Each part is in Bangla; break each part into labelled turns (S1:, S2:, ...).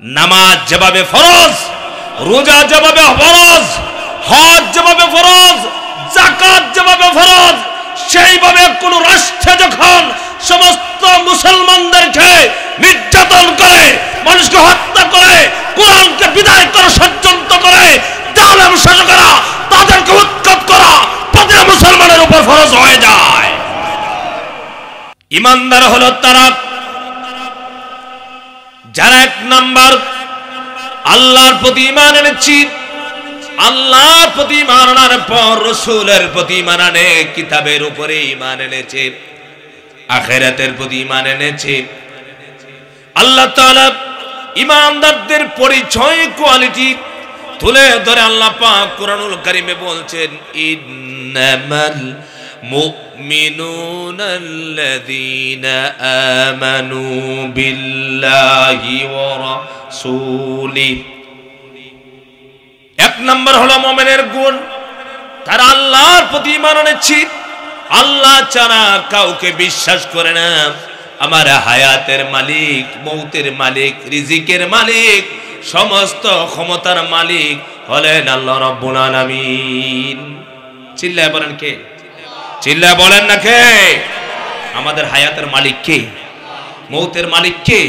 S1: নামাজ যেভাবে ফরজ, রোজা যেভাবে ফরজ, হজ যেভাবে ফরজ, যাকাত যেভাবে ফরজ, সেইভাবে কোন রাষ্ট্রে যখন সমস্ত মুসলমানদেরকে নির্যাতন করে, মানুষকে হত্যা করে, কোরআনকে বিদায় করা ষড়যন্ত্র করে, জালেম শাসকরা তাদেরকে উৎখাত করা প্রতিটা মুসলমানের উপর ফরজ হয়ে যায়। ইমানদার হলো তারা যারা এক নাম্বার আল্লাহর প্রতি ঈমান এনেছে, আল্লাহর প্রতি ঈমান আনার পর রাসূলের প্রতি ঈমান আনে, কিতাবের উপরে ঈমান এনেছে, আখিরাতের প্রতি ঈমান এনেছে। আল্লাহ তাআলা ঈমানদারদের পরিচয় কোয়ালিটি তুলে ধরে আল্লাহ পাক কুরআনুল কারীমে বলছেন, ইন্নামাল মুমিনুনা আল্লাযীনা আমানু বিল্লাহি ওয়া রাসূলিহি। এক নাম্বার হলো মুমিনের গুণ, তারা আল্লাহর প্রতি ঈমান এনেছে, আল্লাহ ছাড়া কাউকে বিশ্বাস করে না। আমার হায়াতের মালিক, মৌতের মালিক, রিজিকের মালিক, সমস্ত ক্ষমতার মালিক হলেন আল্লাহ রাব্বুল আলামিন। চিল্লায় বলেন কে? চিল্লায় বলেন না কে? আমাদের হায়াতের মালিক কে? মৌতের মালিক কে?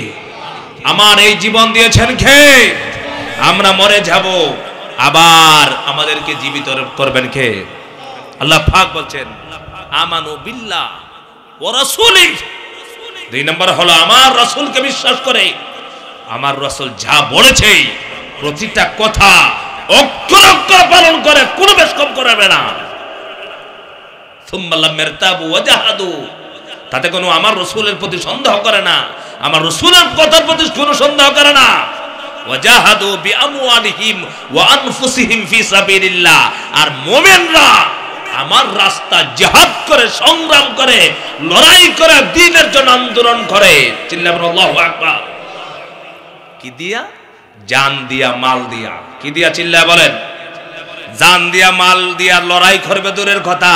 S1: আমার এই জীবন দিয়েছেন কে? আমরা মরে যাব, আবার আমাদেরকে জীবিত করবেন কে? আল্লাহ পাক বলছেন আমানু বিল্লাহ ওয়া রাসূলিহি। দুই নম্বর হলো আমার রাসূলকে বিশ্বাস করে, আমার রাসূল যা বলেছে প্রতিটা কথা অক্ষর অক্ষর পালন করে, কোনো বেশ কম করবে না। সুম্মা লাম ইয়ারতাবু ওয়া জাহাদু, তাতে কোনো আমার রাসূলের প্রতি সন্দেহ করে না, আমার রাসূলের কথার প্রতি কোনো সন্দেহ করে না। ওয়া জাহাদু বিআমওয়ালিহিম ওয়া আনফুসিহিম ফি সাবিলিল্লাহ। আর মুমিনরা আমার রাস্তা জিহাদ করে, সংগ্রাম করে, লড়াই করে, দ্বীনের জন্য আন্দোলন করে। চিল্লাবেন আল্লাহু আকবার। কি দিয়া? জান দিয়া, মাল দিয়া। কি দিয়া? চিল্লায় বলেন। জান দিয়া, মাল দিয়া লড়াই করবে দূরের কথা,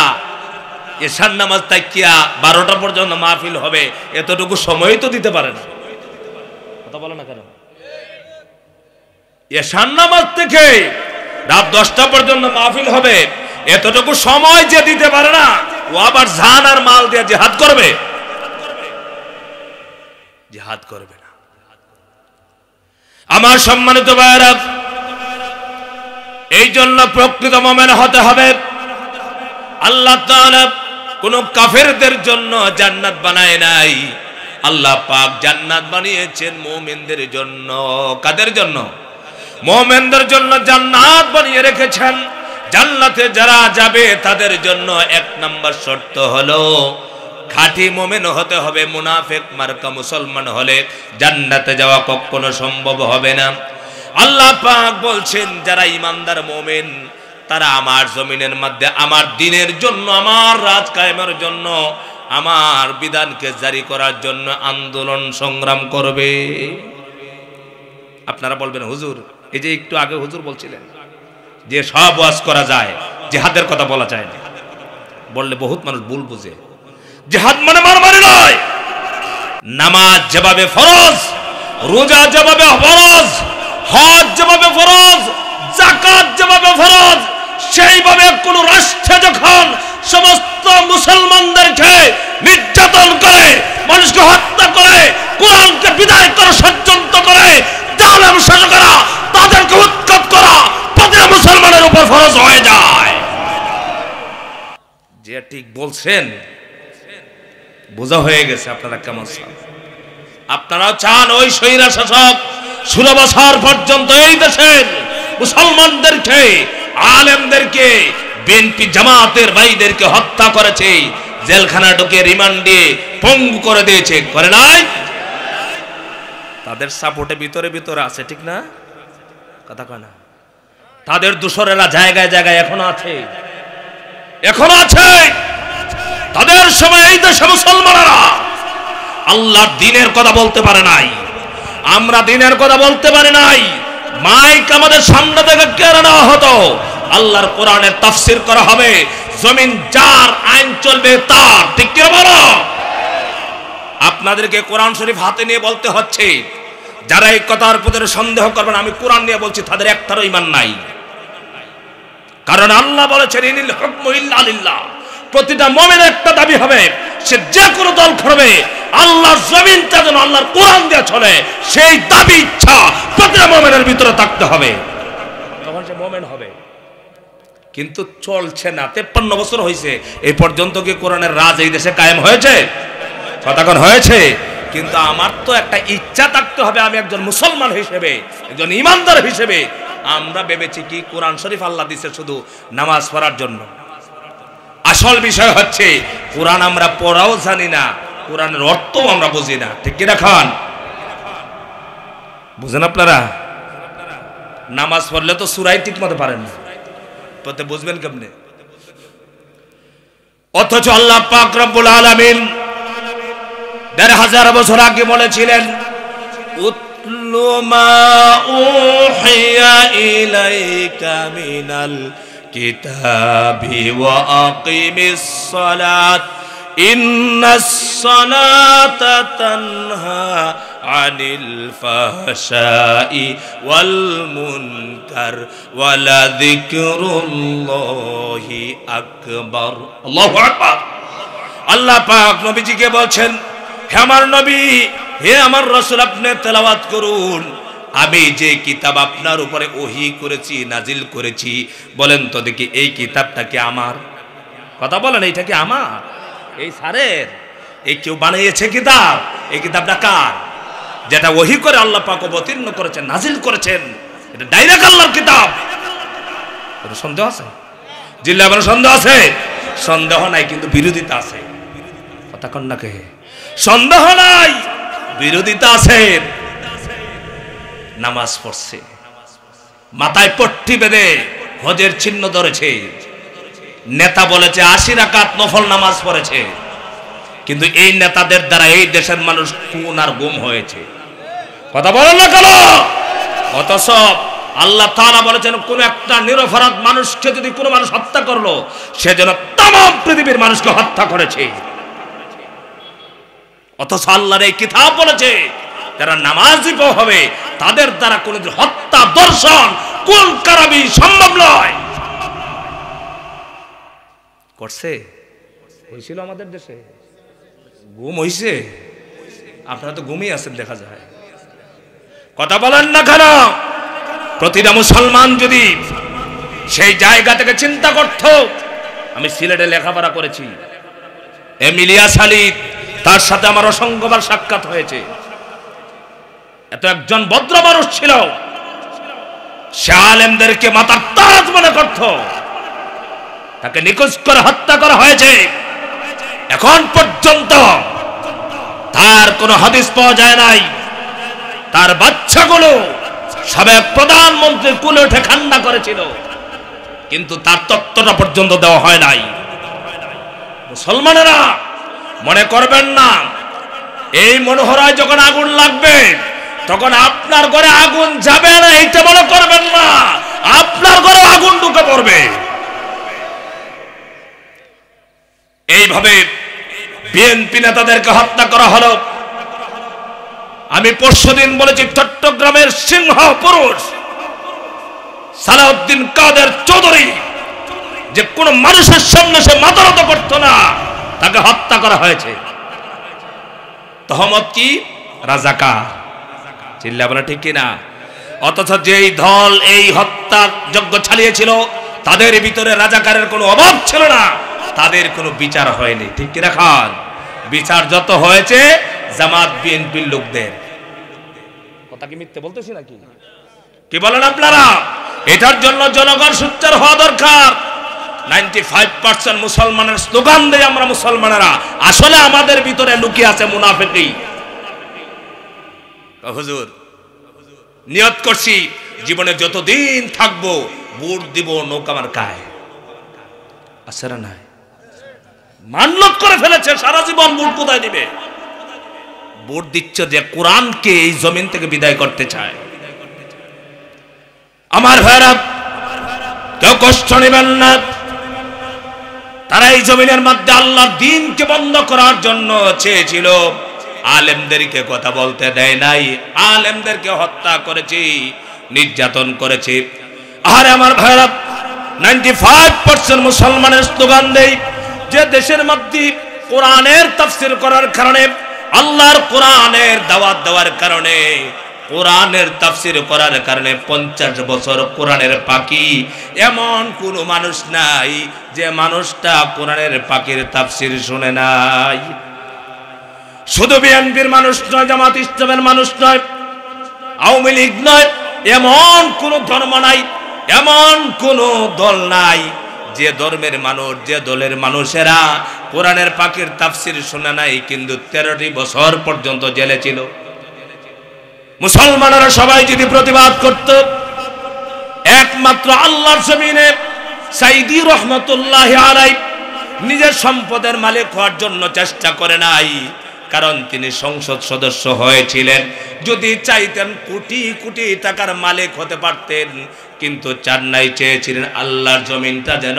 S1: এশার নামাজ তাকিয়া 12টা পর্যন্ত মাহফিল হবে, এতটুকু সময় তো দিতে পারে না। কথা বলে না কেন? এশার নামাজ থেকে রাত 10টা পর্যন্ত মাহফিল হবে, এতটুকু সময় যে দিতে পারে না, ও আবার জান আর মাল দিয়ে জিহাদ করবে? জিহাদ করবে না। আমার সম্মানিত ভাইরা, এই জন্য প্রকৃত মুমিন হতে হবে। আল্লাহ তাআলা কোন কাফেরদের জন্য জান্নাত বানায় নাই, আল্লাহ পাক জান্নাত বানিয়েছেন মুমিনদের জন্য। কাদের জন্য? মুমিনদের জন্য জান্নাত বানিয়ে রেখেছেন। জান্নাতে যারা যাবে তাদের জন্য এক নাম্বার শর্ত হলো খাঁটি মুমিন হতে হবে। মুনাফিক মার্কা মুসলমান হলে জান্নাতে যাওয়া কখনো সম্ভব হবে না। আল্লাহ পাক বলছেন যারা ঈমানদার মুমিন তারা আমার জমিনের মধ্যে আমার দ্বীনের জন্য, আমার রাজ কায়েমের জন্য, আমার বিধানকে জারি করার জন্য আন্দোলন সংগ্রাম করবে। আপনারা বলবেন হুজুর, এই যে একটু আগে হুজুর বলছিলেন যে সব ওয়াজ করা যায়, জিহাদের কথা বলা যায় না। বললে বহুত মানুষ ভুল বুঝে। জিহাদ মানে মারামারি নয়। নামাজ যেভাবে ফরজ, রোজা যেভাবে ফরজ, হজ যেভাবে ফরজ, যাকাত যেভাবে ফরজ, সেইভাবে কোন রাষ্ট্রে যখন সমস্ত মুসলমানদেরকে নির্যাতন করে, মানুষকে হত্যা করে, কোরআনকে বিদায় করা ষড়যন্ত্র করে, জালেম শাসকরা তাদেরকে উৎখাত করা প্রতিটা মুসলমানের উপর ফরজ হয়ে যায়। যে ঠিক বলছেন, বোঝা হয়ে গেছে আপনারা কেমন চান। আপনারাও চান ওই স্বৈরা শাসক 16 বছর পর্যন্ত এই দেশের মুসলমানদেরকে, আলেমদেরকে, বিএনপি জামাতের ভাইদেরকে হত্যা করেছে, জেলখানা ঢুকে রিমান্ডে পঙ্গু করে দিয়েছে, করে নাই? তাদের সাপোর্টে ভিতরে ভিতরে আছে, ঠিক না? কথা কয় না? তাদের দোসরেরা জায়গায় জায়গায় এখনো আছে, এখনো আছে। তাদের সময় এই দেশে মুসলমানেরা আল্লাহর দ্বীনের কথা বলতে পারে নাই, আমরা দ্বীনের কথা বলতে পারি নাই। মাইক আমাদের সামনে থেকে কেড়ে নেওয়া হতো, আল্লাহর কোরআনের তাফসীর করা হবে, জমিন যার, আইন চলবে তার, ঠিক কি বলো? আপনাদেরকে কোরআন শরীফ হাতে নিয়ে বলতে হচ্ছে যারা এই কথার প্রতি সন্দেহ করবেন, আমি কোরআন নিয়ে বলছি, তাদের একটারও ঈমান নাই। কারণ আল্লাহ বলেছেন ইনিল হুকমু ইল্লা লিল্লাহ। প্রতিটা মুমিনের একটা দাবি হবে, সে যে কোনো দল করবে আল্লাহর জমিনটা যেন আল্লাহর কোরআন দিয়ে চলে, সেই দাবি ইচ্ছা প্রতিটা মুমিনের ভিতরে থাকতে হবে, তখন সে মুমিন হবে। কিন্তু চলছে না। 53 বছর হয়েছে, এই পর্যন্ত কি কোরআনের রাজ এই দেশে কায়েম হয়েছে? কতক্ষণ হয়েছে? কিন্তু আমার তো একটা ইচ্ছা থাকতে হবে, আমি একজন মুসলমান হিসেবে, একজন ইমানদার হিসেবে। আমরা ভেবেছি কি কোরআন শরীফ আল্লাহ দিছে শুধু নামাজ পড়ার জন্য। আসল বিষয় হচ্ছে কোরআন আমরা পড়াও জানি না, কোরআনের অর্থও আমরা বুঝি না। ঠিক কিনা খান? বুঝেন আপনারা? নামাজ পড়লে তো সূরাই ঠিক মতো পারেন না, পড়তে বুঝবেন কেমনে? অথচ আল্লাহ পাক রব্বুল আলামিন ১৫০০ বছর আগে বলেছিলেন, উতলু মা উহিয়া ইলাইকা মিনাল কিতাবি ওয়া আকিমিস সালাত ইন্নাস সালাতা তানহা আনিল ফাহশাই ওয়াল মুনকার ওয়ালা যিকরুল্লাহি আকবার। আল্লাহু আকবার। আল্লাহ পাক নবীজিকে বলছেন, হে আমার নবী, হে আমার রাসূল, আপনি তেলাওয়াত করুন, আমি যে কিতাব আপনার উপরে ওহী করেছি, নাজিল করেছি, বলেন তো দেখি এই কিতাবটা কি আমার? কথা বলেন, এইটা কি আমার? এই স্যারের? এই কেউ বানিয়েছে কিতাব? এই কিতাবটা কার? যেটা ওহী করে আল্লাহ পাক অবতীর্ণ করেছেন, নাজিল করেছেন, এটা ডাইরেক্ট আল্লাহর কিতাব। কোনো সন্দেহ আছে? জিল্লা মানে সন্দেহ আছে? সন্দেহ নাই, কিন্তু বিরোধিতা আছে। কথা কন না কে? সন্দেহ নাই, বিরোধিতা আছে। নামাজ পড়ছে, মাথায় পট্টি বেঁধে হজের চিহ্ন ধরেছে, নেতা বলেছে ৮০ রাকাত নফল নামাজ পড়েছে, কিন্তু এই নেতাদের দ্বারা এই দেশের মানুষ খুন আর গুম হয়েছে। কথা বলেন না কেন? অথচ আল্লাহ তাআলা বলেছেন, কোন একটা নিরপরাধ মানুষকে যদি কোনো মানুষ হত্যা করলো, সে যেন তামাম পৃথিবীর মানুষকে হত্যা করেছে। অথচ আল্লাহর এই কিতাব বলেছে, যারা নামাজি হবে তাদের দ্বারা কোনদিন হত্যা, দর্শন, কোন কারাবি সম্ভব নয়। করছে? হয়েছিল আমাদের দেশে? গুম হয়েছে? আপনারা তো ঘুমিয়ে আছেন দেখা যায়। কথা বলেন না কেন? প্রতিটা মুসলমান যদি সেই জায়গা থেকে চিন্তা করত, আমি সিলেটে লেখাপড়া করেছি, এমিলিয়া সালিদ, তার সাথে আমার অসংখ্যবার সাক্ষাৎ হয়েছে। এত একজন ভদ্র মানুষ ছিল, সে আলেমদেরকে মাথার তাজ মনে করত, তাকে নিখোঁজ করে হত্যা করা হয়েছে। এখন পর্যন্ত তার কোনো হাদিস পাওয়া যায় নাই। তার বাচ্চাগুলো সাবেক প্রধানমন্ত্রীর কুলে উঠে কান্না করেছিল, কিন্তু তার তত্ত্বটা পর্যন্ত দেওয়া হয় নাই। মুসলমানেরা মনে করবেন না, এই মনোহরায় যখন আগুন লাগবে তখন আপনার ঘরে আগুন যাবে না, এইটা মনে করবেন না, আপনার ঘরে আগুন ঢুকে পড়বে। এইভাবে বিএনপি নেতাদেরকে হত্যা করা হলো। আমি পরশুদিন বলেছি, চট্টগ্রামের সিংহ পুরুষ সালাউদ্দিন কাদের চৌধুরী, যে কোন মানুষের সামনে সে মাথা নত করত না, তাকে হত্যা করা হয়েছে। তহমত কি? রাজাকার। চিল্লা বলা ঠিক কিনা? অথচ যেই দল এই হত্যা যজ্ঞ চালিয়েছিল, তাদের ভিতরে রাজাকারের কোনো অভাব ছিল না, তাদের কোনো বিচার হয়নি। ঠিক কিনা খান? বিচার যত হয়েছে জামাত বিএনপির লোকদের। কথা কি মিথ্যে বলতেছি নাকি? কি বলেন আপনারা? এটার জন্য জনগণ সোচ্চার হওয়া দরকার। 95% মুসলমানের স্লোগান দেই আমরা মুসলমানেরা, আসলে আমাদের ভিতরে লুকিয়ে আছে মুনাফিকি। হুজুর নিয়ত করছি জীবনে যতদিন থাকবো ভোট দিব নৌকা মার্কায়। আছে না নাই? মান্যত করে ফেলেছে, সারা জীবন ভোট কোথায় দিবে? ভোট দিচ্ছে যে কোরআনকে এই জমিন থেকে বিদায় করতে চায়। আমার ভাইরা, কেউ কষ্ট নেবেন না। তারা এই জমিনের মধ্যে আল্লাহর দ্বীনকে বন্ধ করার জন্য চেয়েছিল। আলেমদেরকে কথা বলতে দেয় নাই, আলেমদেরকে হত্যা করেছি, নির্যাতন করেছি। আর আমার ভাইরা 95% মুসলমানের স্লোগান দেই যে দেশের মধ্যে কোরআনের তাফসীর করার কারণে, আল্লাহর কোরআনের দাওয়াত দেওয়ার কারণে, কোরআনের তাফসীর করার কারণে 50 বছর কোরআনের পাখি, এমন কোনো মানুষ নাই যে মানুষটা কোরআনের পাখির তাফসীর শুনে নাই। শুধু বিএনপির মানুষ নয়, জামাত ইসলামের মানুষ নয়, আওয়ামী লীগ নয়, এমন কোন ধর্ম নাই, এমন কোন দল নাই যে ধর্মের মানুষ, যে দলের মানুষেরা কোরআনের পাখির তাফসীর শুনে নাই, কিন্তু 13টি বছর পর্যন্ত জেলে ছিল। মুসলমানেরা সবাই যদি প্রতিবাদ করত, একমাত্র আল্লাহর জমিনে সাইদি রহমতুল্লাহ আলাইহি নিজের সম্পদের মালিক হওয়ার জন্য চেষ্টা করে নাই, কারণ তিনি সংসদ সদস্য হয়েছিলেন। যদি চাইতেন কোটি কোটি টাকার মালিক হতে পারতেন, কিন্তু চার নাই, চেয়েছিলেন আল্লাহর জমিনটা যেন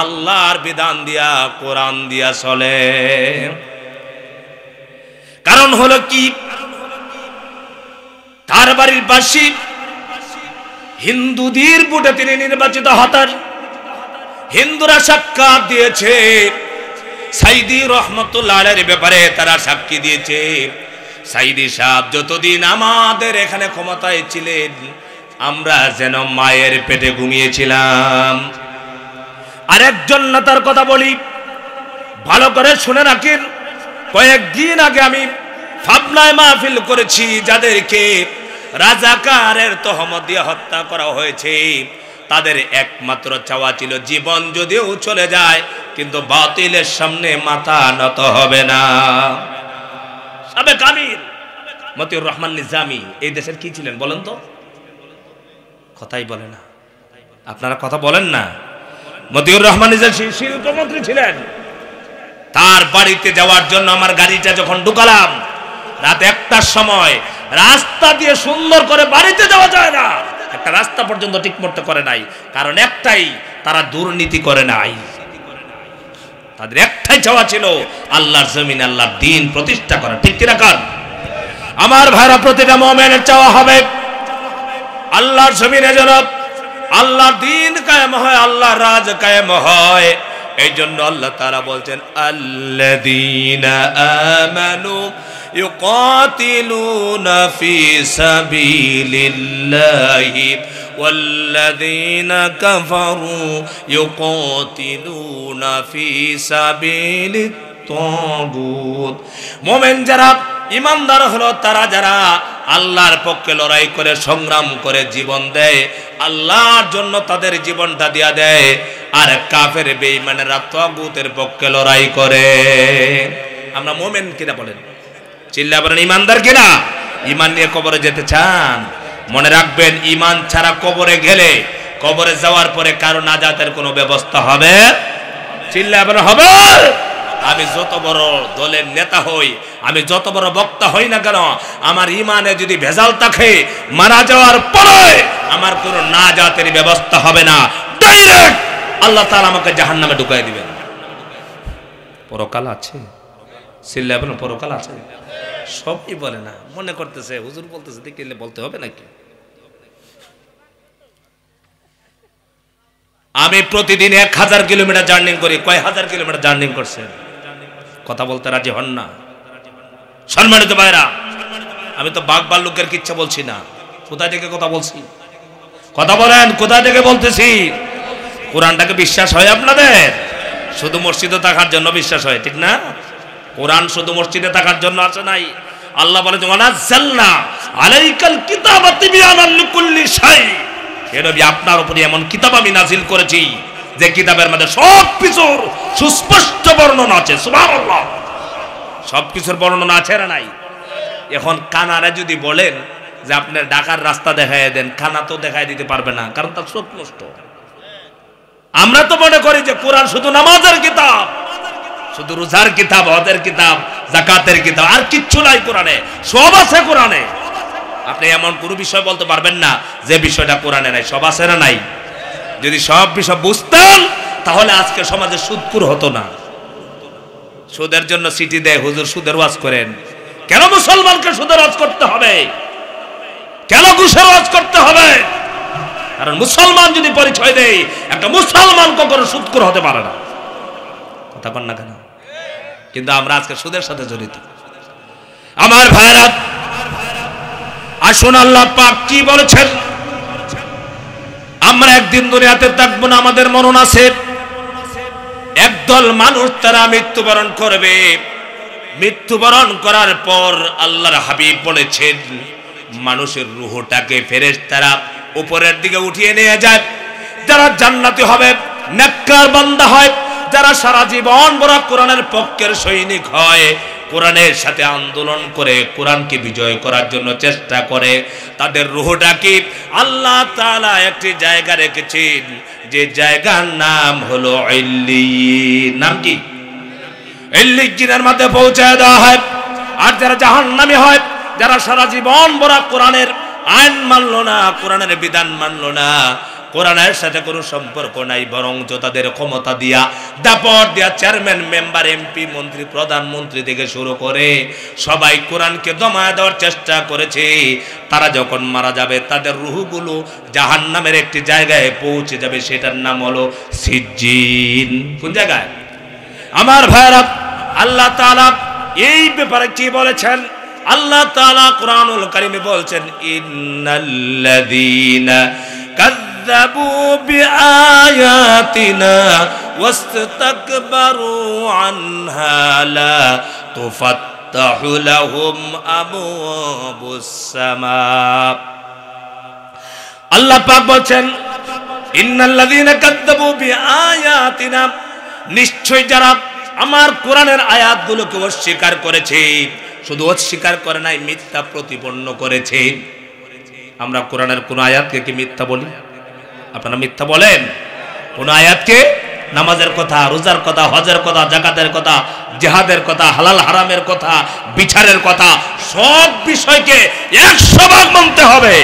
S1: আল্লাহর বিধান দিয়া, কোরআন দিয়া চলে। কারণ হলো কি, তার বাড়ির বাসী হিন্দুদের ভোটে তিনি নির্বাচিত হতেন। হিন্দুরা সাক্ষাৎ দিয়েছে, সাইদি রহমতুল্লাহ আলাইহির ব্যাপারে তারা সাক্ষী দিয়েছে, সাইদি সাহেব যতদিন আমাদের এখানে ক্ষমতায় ছিলেন, আমরা যেন মায়ের পেটে ঘুমিয়েছিলাম। আরেকজন নেতার কথা বলি, ভালো করে শুনে রাখেন। কয়েকদিন আগে আমি পাবনায় মাহফিল করেছি, যাদেরকে রাজাকারের তহমত দিয়ে হত্যা করা হয়েছে, তাদের একমাত্র চাওয়া ছিল জীবন যদিও চলে যায়, কিন্তু বাতিলের সামনে মাথা নত হবে না। সাবেক আমির মতিউর রহমান নিজামী এই দেশের কি ছিলেন বলেন তো? কথাই বলে না, আপনারা কথা বলেন না। মতিউর রহমান নিজামী শিল্পমন্ত্রী ছিলেন। তার বাড়িতে যাওয়ার জন্য আমার গাড়িটা যখন ঢুকালাম, রাত 1টার সময়, রাস্তা দিয়ে সুন্দর করে বাড়িতে যাওয়া যায় না, একটা রাস্তা পর্যন্ত ঠিক মতো করে নাই। কারণ একটাই, তারা দুর্নীতি করে নাই। তাদের একটাই চাওয়া ছিল আল্লাহর জমিন, আল্লাহর দ্বীন প্রতিষ্ঠা করা। ঠিক কি না? কারণ আমার ভাইরা, প্রতিটা মুমিনের চাওয়া হবে আল্লাহর জমিনে যেন আল্লাহর দ্বীন কায়েম হয়, আল্লাহর রাজ কায়েম হয়। এই জন্য আল্লাহ তাআলা বলছেন, আল্লাযীনা আমানু ইউকাতিলুনা ফি সাবিলিল্লাহি ওয়াল্লাযীনা কাফারু ইউকাতিলুনা ফি সাবিলিত তাগুত। মুমিন যারা, ইমানদার হলো তারা যারা আল্লাহর পক্ষে লড়াই করে, সংগ্রাম করে, জীবন দেয়, আল্লাহর জন্য তাদের জীবনটা দিয়া দেয়। আর কাফের বেঈমানেরা তাগুতের পক্ষে লড়াই করে। আমরা মুমিন কিনা বলেন? চিল্লা বলেন ইমানদার কিনা? ঈমান নিয়ে কবরে যেতে চান? মনে রাখবেন, ঈমান ছাড়া কবরে গেলে, কবরে যাওয়ার পরে কারো নাজাতের কোনো ব্যবস্থা হবে? চিল্লা বলেন হবে? আমি যত বড় দলের নেতা হই, আমি যত বড় বক্তা হই না কেন, আমার ঈমানে যদি ভেজাল থাকে, মারা যাওয়ার পরে আমার কোনো নাজাতের ব্যবস্থা হবে না। ডাইরেক্ট আল্লাহ তাআলা আমাকে জাহান্নামে ঢুকাই দিবেন। পরকাল আছে? চিল্লা বলেন পরকাল আছে? সবই বলে না, মনে করতেছে হুজুর বলতেছে, দেখলে বলতে হবে নাকি? আমি প্রতিদিন 1000 কিলোমিটার জার্নি করি। কয় হাজার কিলোমিটার জার্নি করছেন? কথা বলতে রাজি হন না। সম্মানিত ভাইরা, আমি তো বাঘ ভাল্লুকের কিচ্ছা বলছি না। কোথায় থেকে কথা বলছি? কথা বলেন, কোথায় থেকে বলতেছি? কোরআনটাকে বিশ্বাস হয় আপনাদের? শুধু মসজিদে থাকার জন্য বিশ্বাস হয়, ঠিক না? কোরআন শুধু মসজিদে থাকার জন্য আসে নাই। আল্লাহ বলে, ওয়ানাজ্জালনা আলাইকাল কিতাবা তিবয়ানাল লিকুল্লি শাই। হে নবী, আপনার উপরে এমন কিতাব আমি নাজিল করেছি যে কিতাবের মধ্যে সব কিছুর সুস্পষ্ট বর্ণনা আছে। সুবহানাল্লাহ, সব কিছুর বর্ণনা আছে না নাই? এখন কানারে যদি বলেন যে আপনার ঢাকার রাস্তা দেখায় দেন, কানা তো দেখায় দিতে পারবে না, কারণ তার চোখ নষ্ট। আমরা তো মনে করি যে কোরআন শুধু নামাজের কিতাব, শুধু রোজার কিতাব, হজের কিতাব, যাকাতের কিতাব, আর কিচ্ছু নাই কোরআনে। সব আছে কোরআনে। আপনি এমন কোনো বিষয় বলতে পারবেন না যে বিষয়টা কোরআনে নাই। সব আছে না নাই? যদি সব বিষয় বুঝতেন, তাহলে আজকে সমাজে সুদখোর হতো না। সুদের জন্য চিঠি দেয়, হুজুর সুদের ওয়াজ করেন। কেন মুসলমানকে সুদের হজ করতে হবে? কেন ঘুষের হজ করতে হবে? কারণ মুসলমান যদি পরিচয় দেয়, একটা মুসলমান কখনো সুদখোর হতে পারে না। কথা বল না কেন? কিন্তু আমরা আজকে সুদের সাথে জড়িত। আমার ভাইরা, আসুন আল্লাহ পাক কি বলেছেন। আমরা একদিন দুনিয়াতে থাকবো না, আমাদের মরণ আছে। একদল মানুষ তারা মৃত্যুবরণ করবে। মৃত্যুবরণ করার পর আল্লাহর হাবিব বলেছেন, মানুষের রূহটাকে ফেরেশতারা উপরের দিকে উঠিয়ে নিয়ে যায়। যারা জান্নাতি হবে, নেককার বান্দা হয়, যারা সারা জীবন বড় কোরআনের পক্ষের সৈনিক হয়, কোরআনের সাথে আন্দোলন করে কোরআনকে বিজয় করার জন্য চেষ্টা করে, তাদের রূহটাকে আল্লাহ তাআলা একটি জায়গা রেখেছেন, যে জায়গার নাম হলো ইল্লিয়িন। নাম কি? ইল্লিয়িনের মধ্যে পৌঁছায় দেওয়া হয়। আর যারা জাহান্নামী হয়, যারা সারা জীবন বড় কোরআনের আইন মানলো না, কোরআনের বিধান মানলো না, কোরআনের সাথে কোনো সম্পর্ক নাই, বরং তাদের ক্ষমতা দিয়া, দাপট দিয়া চেয়ারম্যান, মেম্বার, এমপি, মন্ত্রী, প্রধানমন্ত্রী থেকে শুরু করে সবাই কোরআনকে দমায় দেওয়ার চেষ্টা করেছে। তারা যখন মারা যাবে, তাদের রূহগুলো জাহান্নামের একটি জায়গায় পৌঁছে যাবে, সেটার নাম হলো সিজ্জিন। কোন জায়গায়? আমার ভাইরা, আল্লাহ তাআলা এই ব্যাপারে কি বলেছেন? আল্লাহ তাআলা কোরআনুল কারীমে বলছেন, ইন্নাল্লাযীনা কাযযাবু বিআয়াতিনা ওয়াস্তাকবারু আনহা লা তুফাত্তাহু লাহুম আবওয়াবুস সামা। আল্লাহ পাক বলছেন, ইন্নাল্লাযীনা কাযযাবু বিআয়াতিনা, নিশ্চয় যারা আমার কোরআনের আয়াতগুলোকে অস্বীকার করেছে, শুধু অস্বীকার করে নাই, মিথ্যা প্রতিপন্ন করেছে। আমরা কোরআনের কোন আয়াতকে কি মিথ্যা বলি? আপনারা মিথ্যা বলেন? কোন আয়াতকে? নামাজের কথা, রোজার কথা, হজের কথা, যাকাতের কথা, জিহাদের কথা, হালাল হারামের কথা, বিচারের কথা, সব বিষয়কে 100 ভাগ মানতে হবে।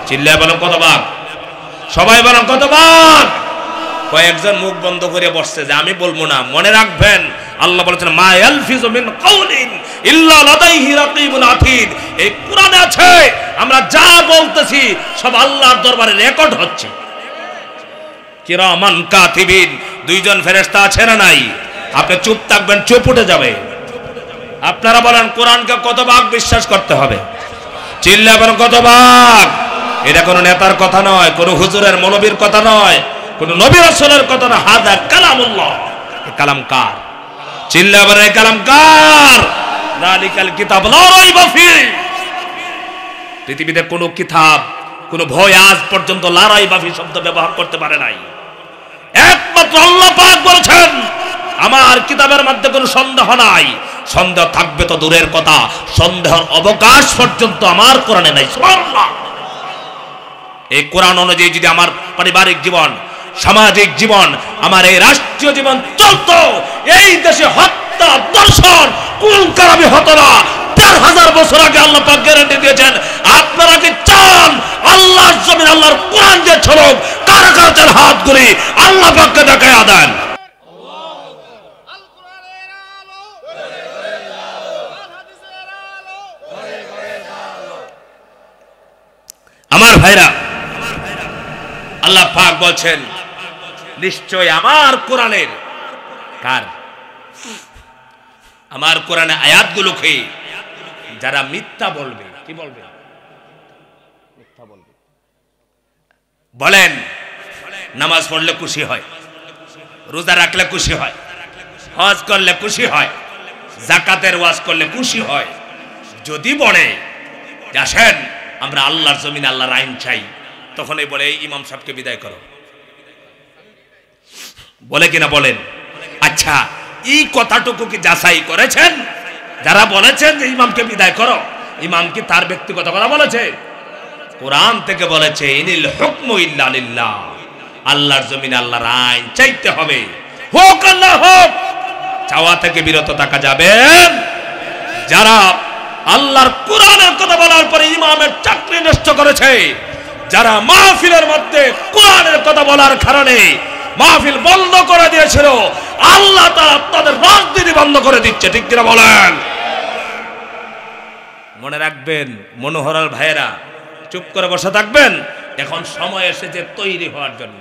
S1: চিল্লায় বলেন কত ভাগ? সবাই বলেন কত ভাগ? কয়েকজন মুখ বন্ধ করে বসছে যে আমি বলবো না। মনে রাখবেন, আল্লাহ বলেছেন, মা ইয়ালফিযু মিন কাউলিন ইল্লা লাদাইহি রাকিবুন আতীদ। এই কোরআনে আছে, আমরা যা বলতেছি সব আল্লাহর দরবারে রেকর্ড হচ্ছে। কিরামান কাতিবিন, দুইজন ফেরেশতা আছে না নাই? আপনি চুপ থাকবেন, চুপ উঠে যাবে। আপনারা বলেন কোরআনকে কত ভাগ বিশ্বাস করতে হবে? চিল্লায় বলেন কত ভাগ? এটা কোনো নেতার কথা নয়, কোনো হুজুরের মৌলবীর কথা নয়, কোন নবী রাসূলের কথা না। হাদা কালামুল্লাহ। এই কালাম কার? চিল্লায় বলেন এই কালাম কার? যালিকাল কিতাব লা রাইবা ফিহি। পৃথিবীতে কোন কিতাব, কোন বই আজ পর্যন্ত লা রাইবা ফিহি শব্দ ব্যবহার করতে পারে নাই। একমাত্র আল্লাহ পাক বলেছেন, আমার কিতাবের মধ্যে কোনো সন্দেহ নাই। সন্দেহ থাকবে তো দূরের কথা, সন্দেহের অবকাশ পর্যন্ত আমার কোরআনে নাই। সুবহানাল্লাহ। এই কোরআন অনুযায়ী যদি আমার পারিবারিক জীবন, সামাজিক জীবন, আমার এই রাষ্ট্রীয় জীবন চলতো, এই দেশে হত্যা, দর্শন, কুল কারাবি হতো না। ১৩,০০০ বছর আগে আল্লাহ পাক গ্যারান্টি দিয়েছেন। আপনারা কি চান আল্লাহর জমিন, আল্লাহর কোরআন যে ছলক, কারাগারের হাত গুলি আল্লাহ পাককে দেখায়া দেন। আমার ভাইরা, আল্লাহ পাক বলছেন, নিশ্চয় আমার কোরআনের কার? আমার কোরআনে আয়াতগুলোকে যারা মিথ্যা বলবে, কি বলবে? মিথ্যা বলবে। বলেন, নামাজ পড়লে খুশি হয়, রোজা রাখলে খুশি হয়, হজ করলে খুশি হয়, যাকাতের ওয়াজ করলে খুশি হয়। যদি বলে আসেন আমরা আল্লাহর জমিন, আল্লাহর আইন চাই, তখনই বলে এই ইমাম সাহেবকে বিদায় করো। বলে কিনা বলেন? আচ্ছা, এই কথাটুকু কি যাচাই করেছেন? যারা বলেছেন যে ইমামকে বিদায় করো, ইমাম কি তার ব্যক্তিগত কথা বলেছে? কোরআন থেকে বলেছে, ইনিল হুকমু ইল্লা লিল্লাহ। আল্লাহর জমিনে আল্লাহর আইন চাইতে হবে, হোক আল্লাহ হোক। চাওয়া থেকে বিরত থাকা যাবে। যারা আল্লাহর কোরআনের কথা বলার পরে ইমামের চাকরি নষ্ট করেছে, যারা মাহফিলের মধ্যে কোরআনের কথা বলার কারণে মাহফিল বন্ধ করে দিয়েছিল, আল্লাহ তাআলা তাদের রাজনীতি বন্ধ করে দিচ্ছে। ঠিক কিনা বলেন? মনে রাখবেন মনোহরাল ভাইয়েরা, চুপ করে বসে থাকবেন। এখন সময় এসেছে তৈরি হওয়ার জন্য।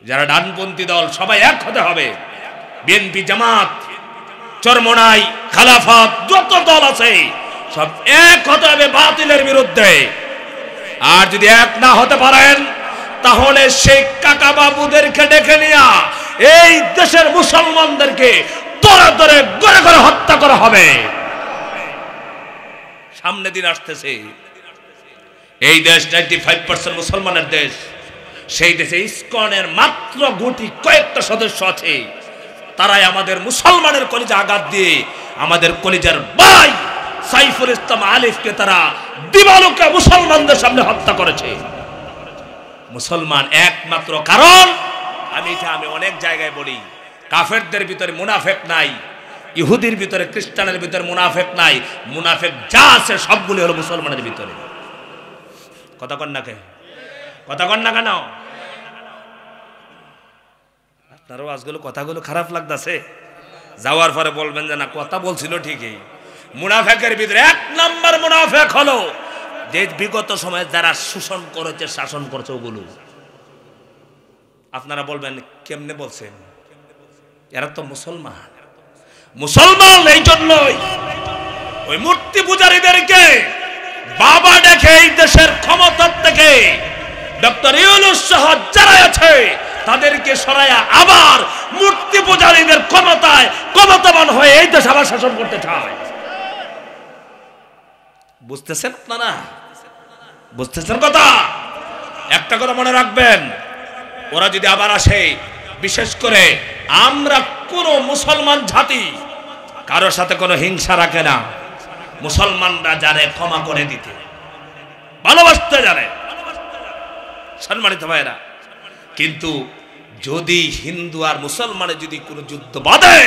S1: যারা ডানপন্থী দল সবাই এক হতে হবে। বিএনপি, জামাত, চরমোনাই, খালাফত, যত দল আছে সব এক হতে হবে বাতিলের বিরুদ্ধে। আর যদি এক না হতে পারেন তাহলে সেই কাকা বাবুদেরকে ডেকে নিয়ে এই দেশের মুসলমানদেরকে তরে তরে গড়ে গড়ে হত্যা করা হবে। সামনে দিন আসতেছে, এই দেশ 95% মুসলমানের দেশ। সেই দেশে ইসকনের মাত্র গুটি কয়েকটা সদস্য আছে, তারাই আমাদের মুসলমানের কলিজা আঘাত দিয়ে আমাদের কলিজার ভাই সাইফুল ইসলাম আলিফকে তারা দিবালোকে মুসলমানদের সামনে হত্যা করেছে। মুসলমান একমাত্র কারণ, আমি অনেক জায়গায় বলি, কাফেরদের ভিতরে মুনাফেক নাই, ইহুদির ভিতরে খ্রিস্টানের ভিতরে মুনাফেক নাই, মুনাফেক যা আছে সবগুলো হলো মুসলমানের ভিতরে। কথা কন না কেন? কথা কন না কেন? আপনারও আজগুলো কথাগুলো খারাপ লাগতেছে, যাওয়ার পরে বলবেন যে না কথা বলছিল ঠিকই। মুনাফেকের ভিতরে এক নাম্বার মুনাফেক হলো যে বিগত সময়ে যারা শোষণ করেছে, শাসন করেছে ওগুলো। আপনারা বলবেন কেমনে বলছেন? এরা তো মুসলমান। মুসলমান এই জন্যই ওই মূর্তি পূজারীদেরকে বাবা দেখে এই দেশের ক্ষমতার থেকে ডক্টর ইউনূস সহ যারা আছে তাদেরকে সরাইয়া আবার মূর্তি পূজারীদের ক্ষমতাবান হয়ে এই দেশ আবার শাসন করতে চায়। বুঝতেছেন আপনারা? বুঝতেছেন কথা? একটা কথা মনে রাখবেন, ওরা যদি আবার আসে, বিশেষ করে আমরা কোন মুসলমান জাতি কারোর সাথে কোনো হিংসা রাখে না। মুসলমানরা জানে ক্ষমা করে দিতে, ভালোবাসতে জানে, সম্মানিত ভাইরা। কিন্তু যদি হিন্দু আর মুসলমানের যদি কোনো যুদ্ধ বাঁধে,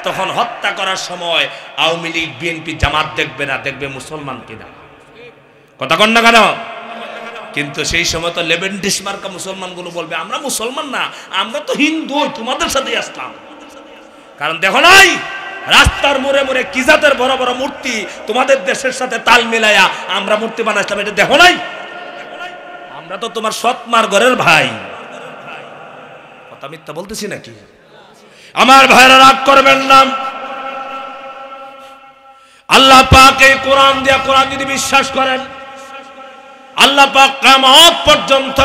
S1: তখন হত্যা করার সময় আওয়ামী লীগ, বিএনপি, জামাত দেখবে না, দেখবে মুসলমান কিনা। কথা কন না কেন? কিন্তু সেই সময় তো লেবেন্ডিস মার্কা মুসলমানগুলো বলবে আমরা মুসলমান না, আমরা তো হিন্দু, তোমাদের সাথেই আসলাম। কারণ দেখো নাই রাস্তার মোড়ে মোড়ে কি জাতের বড় বড় মূর্তি তোমাদের দেশের সাথে তাল মিলাইয়া আমরা মূর্তি বানাইছিলাম, এটা দেখো নাই? আমরা তো তোমার সৎমার ঘরের ভাই। কথা মিথ্যা বলতেছি নাকি? আমার ভাইরা রাগ করবেন না। আল্লাহ পাক এই কোরআন দিয়া, কোরআন যদি বিশ্বাস করেন, আল্লাহ পাক কিয়ামত পর্যন্ত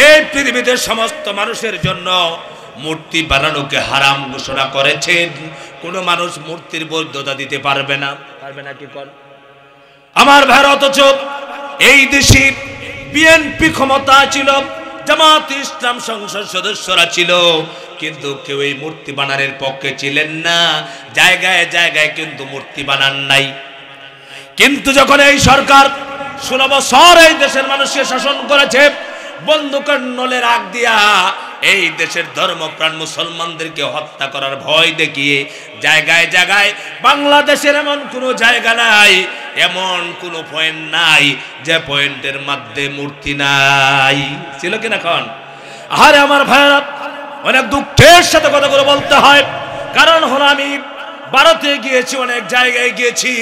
S1: এই পৃথিবীতে সমস্ত মানুষের জন্য মূর্তি বানানোকে হারাম ঘোষণা করেছেন। কোন মানুষ মূর্তির বৈধতা দিতে পারবে না। পারবে না কি কর আমার ভাইরা? অথচ এই দেশে বিএনপি ক্ষমতা ছিল, জামাত ইসলাম সংসদ সদস্যরা ছিল, কিন্তু কেউ এই মূর্তি বানানোর পক্ষে ছিলেন না। জায়গায় জায়গায় কিন্তু মূর্তি বানান নাই। কিন্তু যখন এই সরকার 16 বছর এই দেশের মানুষকে শাসন করেছে, বন্দুকের নলে রাগ দিয়া এই দেশের ধর্মপ্রাণ মুসলমানদেরকে হত্যা করার ভয় দেখিয়ে জায়গায় জায়গায়, বাংলাদেশের এমন কোনো জায়গা নাই, এমন কোনো পয়েন্ট নাই যে পয়েন্টের মধ্যে মূর্তি নাই। ছিল কিনা এখন? আরে আমার ভাইরা, অনেক দুঃখের সাথে কথাগুলো বলতে হয়। কারণ হলো আমি ভারতে গিয়েছি, অনেক জায়গায় গিয়েছি,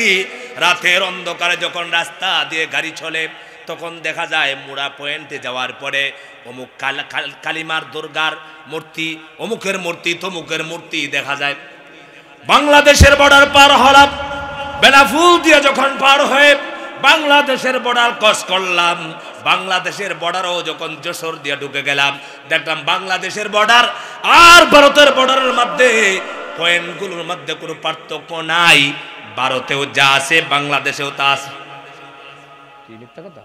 S1: রাতের অন্ধকারে যখন রাস্তা দিয়ে গাড়ি চলে তখন দেখা যায় মুড়া পয়েন্টে যাওয়ার পরে অমুক কালিমার দুর্গার মূর্তি, অমুকের মূর্তি, তমুকের মূর্তি দেখা যায়। বাংলাদেশের বর্ডার পার হলাম, বেনাফুল দিয়ে যখন পার হয়ে বাংলাদেশের বর্ডার ক্রস করলাম, বাংলাদেশের বর্ডারও যখন যশোর দিয়ে ঢুকে গেলাম, দেখলাম বাংলাদেশের বর্ডার আর ভারতের বর্ডারের মধ্যে পয়েন্টগুলোর মধ্যে কোনো পার্থক্য নাই। ভারতেও যা আছে বাংলাদেশেও তা আছে। কি মিথ্যা কথা?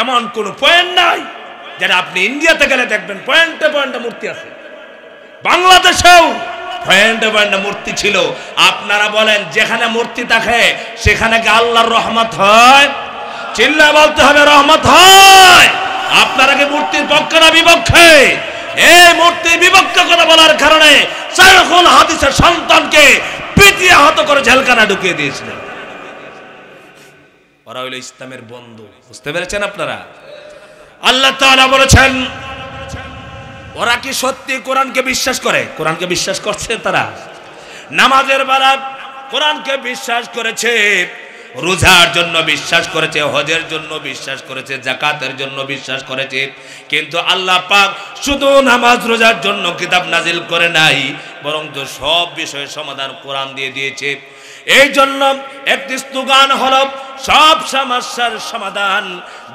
S1: এমন কোন পয়েন্ট নাই যেটা আপনি ইন্ডিয়াতে গেলে দেখবেন পয়েন্টে পয়েন্টে মূর্তি আছে। বাংলাদেশেও পয়েন্টে পয়েন্টে মূর্তি ছিল। আপনারা বলেন যেখানে মূর্তি থাকে সেখানে কি আল্লাহর রহমত হয়? চিল্লায় বলতে হবে রহমত হয়। আপনারা কি মূর্তির পক্ষে না বিপক্ষে? এই মূর্তির বিপক্ষে কথা বলার কারণে শায়খুল হাদিসের সন্তানকে পিটিয়ে আহত করে জেলখানা ঢুকিয়ে দিয়েছিলেন। ওরা হইল ইসলামের বন্ধু। বুঝতে পেরেছেন আপনারা? আল্লাহ তাআলা বলেছেন ওরা কি সত্যি কোরআনকে বিশ্বাস করে? কোরআনকে বিশ্বাস করছে তারা? নামাজের বেলা কোরআনকে বিশ্বাস করেছে, রোজার জন্য বিশ্বাস করেছে, হজের জন্য বিশ্বাস করেছে, যাকাতের জন্য বিশ্বাস করেছে, কিন্তু আল্লাহ পাক শুধু নামাজ রোজার জন্য কিতাব নাজিল করে নাই, বরং তো সব বিষয়ের সমাধান কোরআন দিয়ে দিয়েছে। এই জন্য একটি স্লোগান হলো সব সমস্যার সমাধান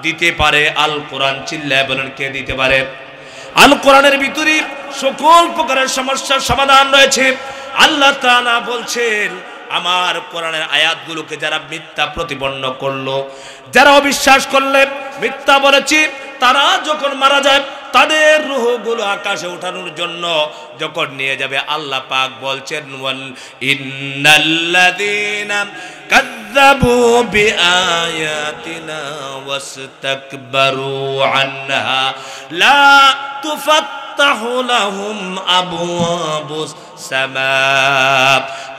S1: দিতে পারে আল কোরআন। চিল্লায় বলেন কে দিতে পারে? আল কোরআনের ভিতরে সকল প্রকারের সমস্যার সমাধান রয়েছে। আল্লাহ তাআলা বলছেন আমার কোরআনের আয়াতগুলোকে যারা মিথ্যা প্রতিপন্ন করলো, যারা অবিশ্বাস করলে, মিথ্যা বলেছি, তারা যখন মারা যায় তাদের রূহগুলো আকাশে ওঠানোর জন্য যখন নিয়ে যাবে, আল্লাহ পাক বলছেন ওয়াল ইন্নাল্লাযীনা কাযযাবু বিআয়াতিনা ওয়াসতাকবারু আনহা লা তুফাত্তাহু লাহুম আবওয়াবুস সামা।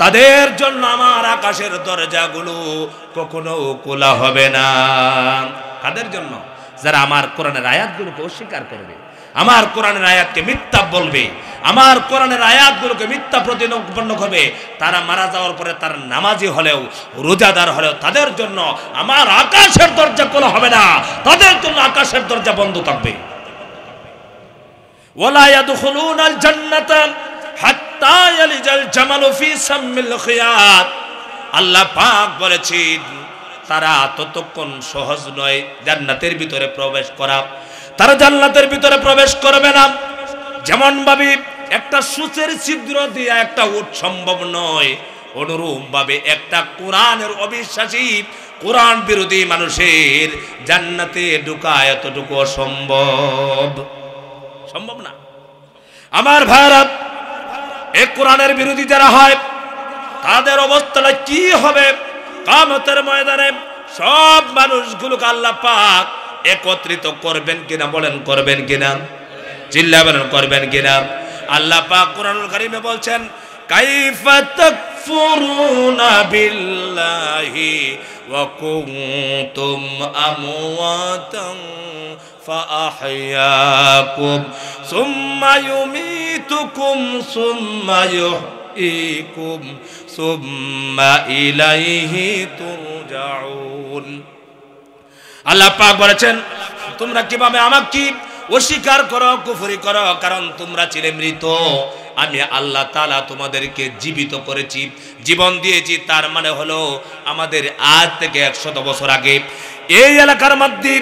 S1: তাদের জন্য আমার আকাশের দরজাগুলো কখনো খোলা হবে না। কাদের জন্য? যারা আমার কোরআনের আয়াতগুলোকে অস্বীকার করবে, আমার কোরআনের আয়াতকে মিথ্যা বলবে, আমার কোরআনের আয়াতগুলোকে মিথ্যা প্রতিপন্ন করবে, তারা মারা যাওয়ার পরে তার নামাজি হলেও, রোজাদার হলেও তাদের জন্য আমার আকাশের দরজা খোলা হবে না, তাদের জন্য আকাশের দরজা বন্ধ থাকবে। ওয়ালা ইয়াদখুলুনাল জান্নাতা হাত্তা ইয়ালিজাল জামালু ফি সাম্মিল খিয়াত। আল্লাহ পাক বলেছেন তারা ততক্ষণ সহজ নয় জান্নাতের ভিতরে প্রবেশ করা, তারা জান্নাতের ভিতরে প্রবেশ করবে না যেমন ভাবে একটা সূচের ছিদ্র দিয়ে একটা উট সম্ভব নয়, অনুরূপ ভাবে একটা কোরআনের অবিশ্বাসী, কোরআন বিরোধী মানুষের জান্নাতে ঢোকা এতটুকু অসম্ভব, সম্ভব না। আমার ভাইরা, এই কোরআনের বিরোধী যারা হয় তাদের অবস্থাটা কি হবে? কিয়ামতের ময়দানে সব মানুষগুলোকে আল্লাহ পাক একত্রিত করবেন কিনা? বলেন করবেন কিনা? চিল্লা বলেন করবেন কিনা? আল্লাহ পাক কোরআনুল কারীমে বলছেন কাইফা তাকফুরুনা বিল্লাহি ওয়া কুনতুম আমওয়াতান ফাআহইয়াকুম সুম্মা ইউমীতুকুম সুম্মা ইউহয়িকুম সুম্মা ইলাইহি তুরজাউন। আল্লাহ পাক বলেছেন তোমরা কিভাবে আমাকে অস্বীকার করো, কুফরি করো, কারণ তোমরা ছিলে মৃত, আমি আল্লাহ তাআলা তোমাদেরকে জীবিত করেছি, জীবন দিয়েছি। তার মানে হলো আমাদের আজ থেকে 100 বছর আগে এই এলাকার মধ্যে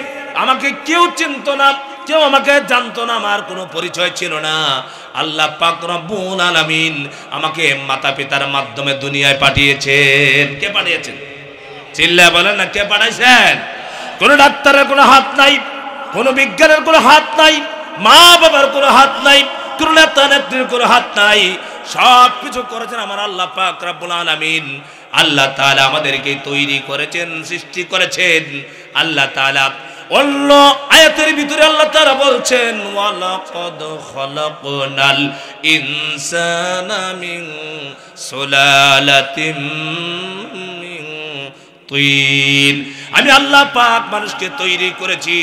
S1: আমাকে কেউ চিনতো না, কেউ আমাকে জানতো না, আমার কোনো পরিচয় ছিল না। আল্লাহ পাক রব্বুল আলামিন আমাকে মাতা পিতার মাধ্যমে দুনিয়ায় পাঠিয়েছেন। কে পাঠিয়েছেন? চিল্লা বলেন না কে পাঠাইছেন? কোন ডাক্তারের কোনো হাত নাই, কোন বিজ্ঞানের কোনো হাত নাই, মা বাবার কোনো হাত নাই, কোন নেতা নেত্রীর কোনো হাত নাই, সব কিছু করেছেন আমার আল্লাহ পাক রব্বুল আলামিন। আল্লাহ তাআলা আমাদেরকে তৈরি করেছেন, সৃষ্টি করেছেন। আল্লাহ তাআলা অন্য আয়াতের ভিতরে আল্লাহ তাআলা বলছেন ওয়ালাকাদ খালাকনাল ইনসানা মিন সুলালাতিন মিন তিন। আমি আল্লাহ পাক মানুষকে তৈরি করেছি,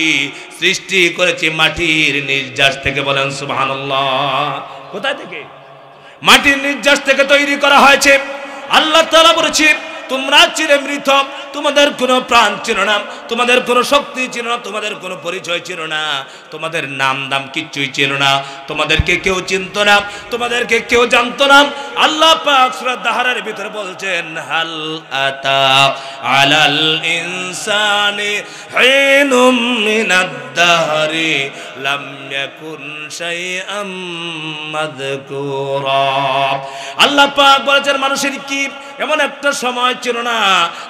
S1: সৃষ্টি করেছি মাটির নির্যাস থেকে। বলেন সুবহানাল্লাহ। কোথায় থেকে? মাটির নির্যাস থেকে তৈরি করা হয়েছে। আল্লাহ তাআলা বলেছে তোমরা ছিলে মৃত, তোমাদের কোনো প্রাণ ছিল না, তোমাদের কোনো শক্তি ছিল না, তোমাদের কোনো পরিচয় ছিল না, তোমাদের নাম দাম কিচ্ছুই ছিল না, তোমাদেরকে কেউ চিনতো না, তোমাদেরকে কেউ জানতো না। আল্লাহ পাক সূরা দাহরের ভিতরে বলছেন হাল আতা আলাল ইনসানি হিনুম মিনাদ দাহরি লাম ইয়াকুন শাইআম মাযকুরা। আল্লাহ পাক বলেছেন মানুষের কি এমন একটা সময় ছিল না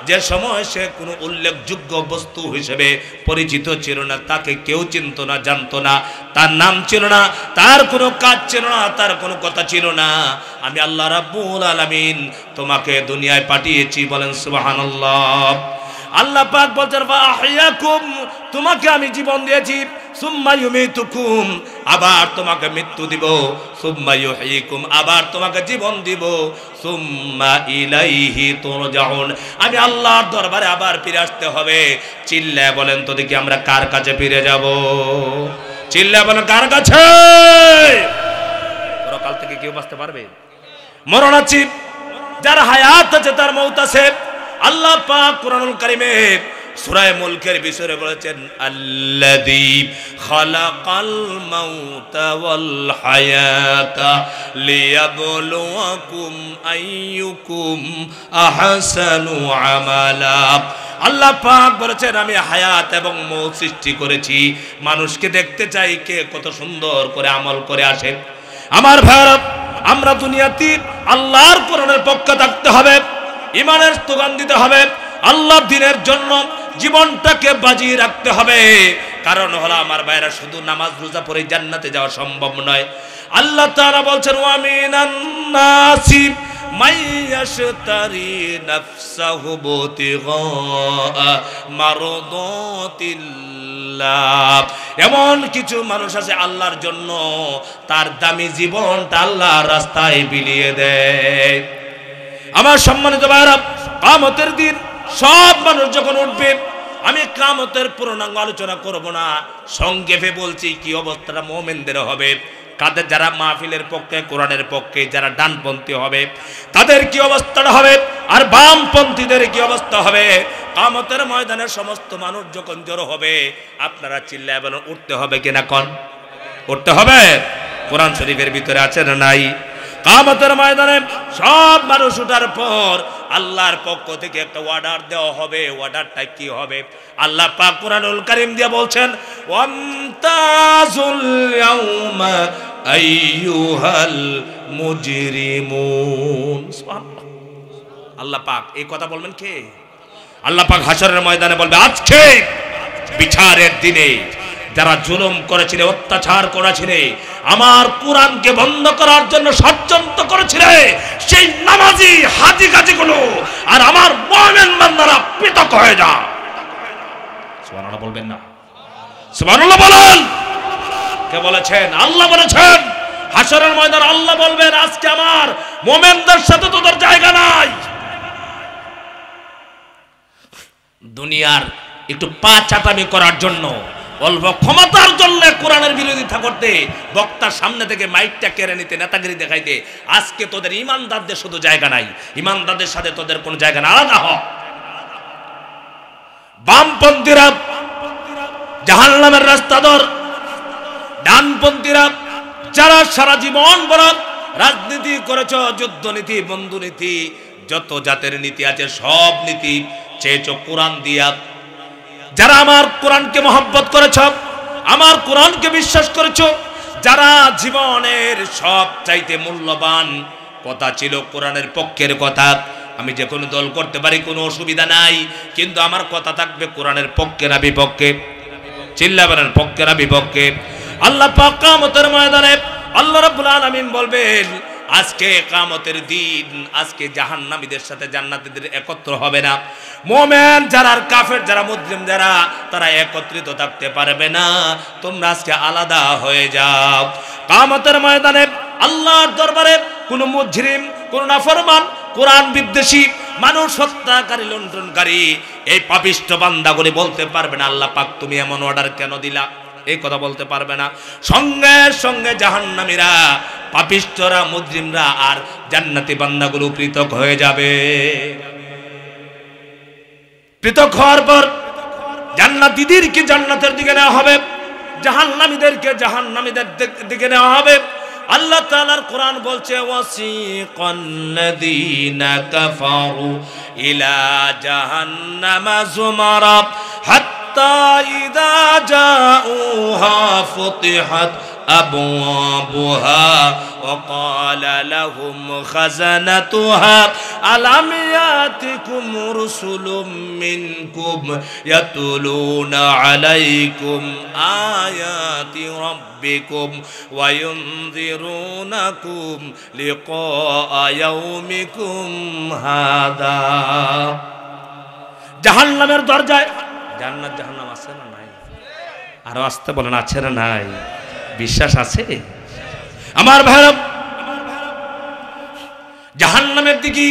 S1: যে সময় সে কোনো উল্লেখযোগ্য বস্তু হিসেবে পরিচিত ছিল না, তাকে কেউ চিনতো না, জানতো না, তার নাম ছিল না, তার কোনো কাজ ছিল না, তার কোনো কথা ছিল না। আমি আল্লাহ রাব্বুল আলামিন তোমাকে দুনিয়ায় পাঠিয়েছি। বলেন সুবহানাল্লাহ। আল্লাহ পাক বলছেন ফাআহইয়াকুম, তোমাকে আমি জীবন দিয়েছি, সুম্মা ইউমীতুকুম, আবার তোমাকে মৃত্যু দিব, সুম্মা ইউহয়িকুম, আবার তোমাকে জীবন দিব, সুম্মা ইলাইহি তুরজাউন, আমি আল্লাহর দরবারে আবার ফিরে আসতে হবে। চিল্লায় বলেন তো দেখি আমরা কার কাছে ফিরে যাব? চিল্লায় বলেন কার কাছে? পরকাল থেকে কেউ বাঁচতে পারবে? মরণ আছে, যার হায়াত আছে তার মউত আছে। আল্লাহ পাক কোরআনুল কারীমে সূরা মুলকের বিষয়ে বলেছেন, আল্লাযী খালাকাল মাউতা ওয়াল হায়াতা লিয়াবলুয়াকুম আইয়ুকুম আহসানু আমালা। আল্লাহ পাক বলেছেন, আমি হায়াত এবং মউত সৃষ্টি করেছি, মানুষকে দেখতে চাই কে কত সুন্দর করে আমল করে আসে। আমার ভাইরা, আমরা দুনিয়াতে আল্লাহর কোরআনের পক্ষে থাকতে হবে, ঈমানের স্লোগান দিতে হবে, আল্লাহর দ্বীনের জন্য জীবনটাকে বাজিয়ে রাখতে হবে। কারণ হলো আমার ভাইরা, শুধু নামাজ রোজা পড়ে জান্নাতে যাওয়া সম্ভব নয়। আল্লাহ তাআলা বলছেন, ওয়া মিনান নাসি মাইয়াশতারি নাফসাহু বুতিগা মারদাতিল্লাহ। এমন কিছু মানুষ আছে আল্লাহর জন্য তার দামি জীবনটা আল্লাহর রাস্তায় বিলিয়ে দেয়। আমার সম্মানিত ভাইরা, কিয়ামতের দিন সব মানুষ যখন উঠবে, আমি কিয়ামতের পূর্ণাঙ্গ আলোচনা করব না, সংক্ষেপে বলছি কি অবস্থাটা মুমিনদের হবে। কাদের? যারা মাহফিলের পক্ষে, কোরআনের পক্ষে, যারা ডানপন্থী হবে তাদের কি অবস্থাটা হবে, আর বামপন্থীদের কি অবস্থা হবে। কিয়ামতের ময়দানে সমস্ত মানুষ যখন জড়ো হবে, আপনারা চিল্লায় বলেন, উঠতে হবে কিনা? কোন উঠতে হবে? কোরআন শরীফের ভিতরে আছে না নাই? কিয়ামতের ময়দানে সব মানুষ উঠার পর আল্লাহর পক্ষ থেকে একটা অর্ডার দেওয়া হবে। অর্ডারটা কি হবে? আল্লাহ পাক কোরআনুল কারীম দিয়ে বলছেন, ওয়ামতাজুল ইয়াউমা আইয়ুহাল মুজরিমুন। সুবহানাল্লাহ। আল্লাহ পাক এই কথা বলবেন কে? আল্লাহ পাক হাশরের ময়দানে বলবে, আজকে বিচারের দিনে যারা জুলুম করেছিল, অত্যাচার করেছিল, আমার কোরআনকে বন্ধ করার জন্য ষড়যন্ত্র করেছিল, সেই নামাজি হাজি গাজীগুলো আর আমার মুমিন বান্দারা পৃথক হয়ে যা। সুবহানাল্লাহ বলবেন না? সুবহানাল্লাহ বলেন। কে বলেছেন? আল্লাহ বলেছেন। হাশরের ময়দানে আল্লাহ বলবেন, আজকে আমার মুমিনদের সাথে তোদের জায়গা নাই। দুনিয়ার একটু পা চাটামি করার জন্য, অল্প ক্ষমতার জন্য কোরআনের বিরোধিতা করতে, বক্তার সামনে থেকে মাইকটা কেড়ে নিতে, নেতাগিরি দেখাইতে, আজকে তোদের ইমানদারদের শুধু জায়গা নাই, ইমানদারদের সাথে তোদের কোনো জায়গা না। আলাদা হ। বামপন্থীরা জাহান্নামের রাস্তা ধর, ডানপন্থীরা যারা সারা জীবন বড় রাজনীতি করেছ, যুদ্ধ নীতি, বন্ধু নীতি, যত জাতের নীতি আছে সব নীতি চেয়েছ কোরআন দিয়া। যারা আমার কোরআনকে মহব্বত করেছ, আমার কোরআনকে বিশ্বাস করেছ, যারা জীবনের সব চাইতে মূল্যবান কথা ছিল কোরআনের পক্ষের কথা। আমি যে কোনো দল করতে পারি, কোনো অসুবিধা নাই, কিন্তু আমার কথা থাকবে কোরআনের পক্ষে না বিপক্ষে। চিল্লাবেন পক্ষে না বিপক্ষে। আল্লাহ পাক কিয়ামতের ময়দানে আল্লাহ রাব্বুল আলামিন বলবেন, আজকে কিয়ামতের দিন, আজকে জাহান্নামীদের সাথে জান্নাতীদের একত্র হবে না। মুমিন যারা আর কাফের যারা, মুসলিম যারা, তারা একত্রিত থাকতে পারবে না। তোমরা আজকে আলাদা হয়ে যাও। কিয়ামতের ময়দানে আল্লাহর দরবারে কোনো মুজরিম, কোনো নাফরমান, কোরআন বিদ্বেষী, মানুষ হত্যাকারী, লুণ্ঠনকারী, এই পাপিষ্ঠ বান্দাগুলি বলতে পারবে না, আল্লাহ পাক তুমি এমন অর্ডার কেন দিলা? এই কথা বলতে পারবে না। সঙ্গে সঙ্গে জাহান্নামীরা, পাপিষ্ঠরা, মুজরিমরা আর জান্নাতি বান্দাগুলো পৃথক হয়ে যাবে। পৃথক হওয়ার পর জান্নাতীদেরকে জান্নাতের দিকে নেওয়া হবে, জাহান্নামীদেরকে জাহান্নামীদের দিকে নেওয়া হবে। আল্লাহ তাআলার কোরআন বলছে, ওয়াসিকাল্লাযীনা কাফারু ইলা জাহান্নামা যুমারা হাত্তা ইযা জাউহা ফুতিহাত أبوابها وقال لهم خزنتها ألم يأتكم رسل منكم يتلون عليكم آيات ربكم وينذرونكم لقاء يومكم هذا। জাহান্নামের দরজায়, জান্নাত জাহান্নাম আছে না নাই? আরো আসতে বলেন, আছে না নাই? বিশ্বাস আছে আমার ভাইরা? জাহান্নামের দিকে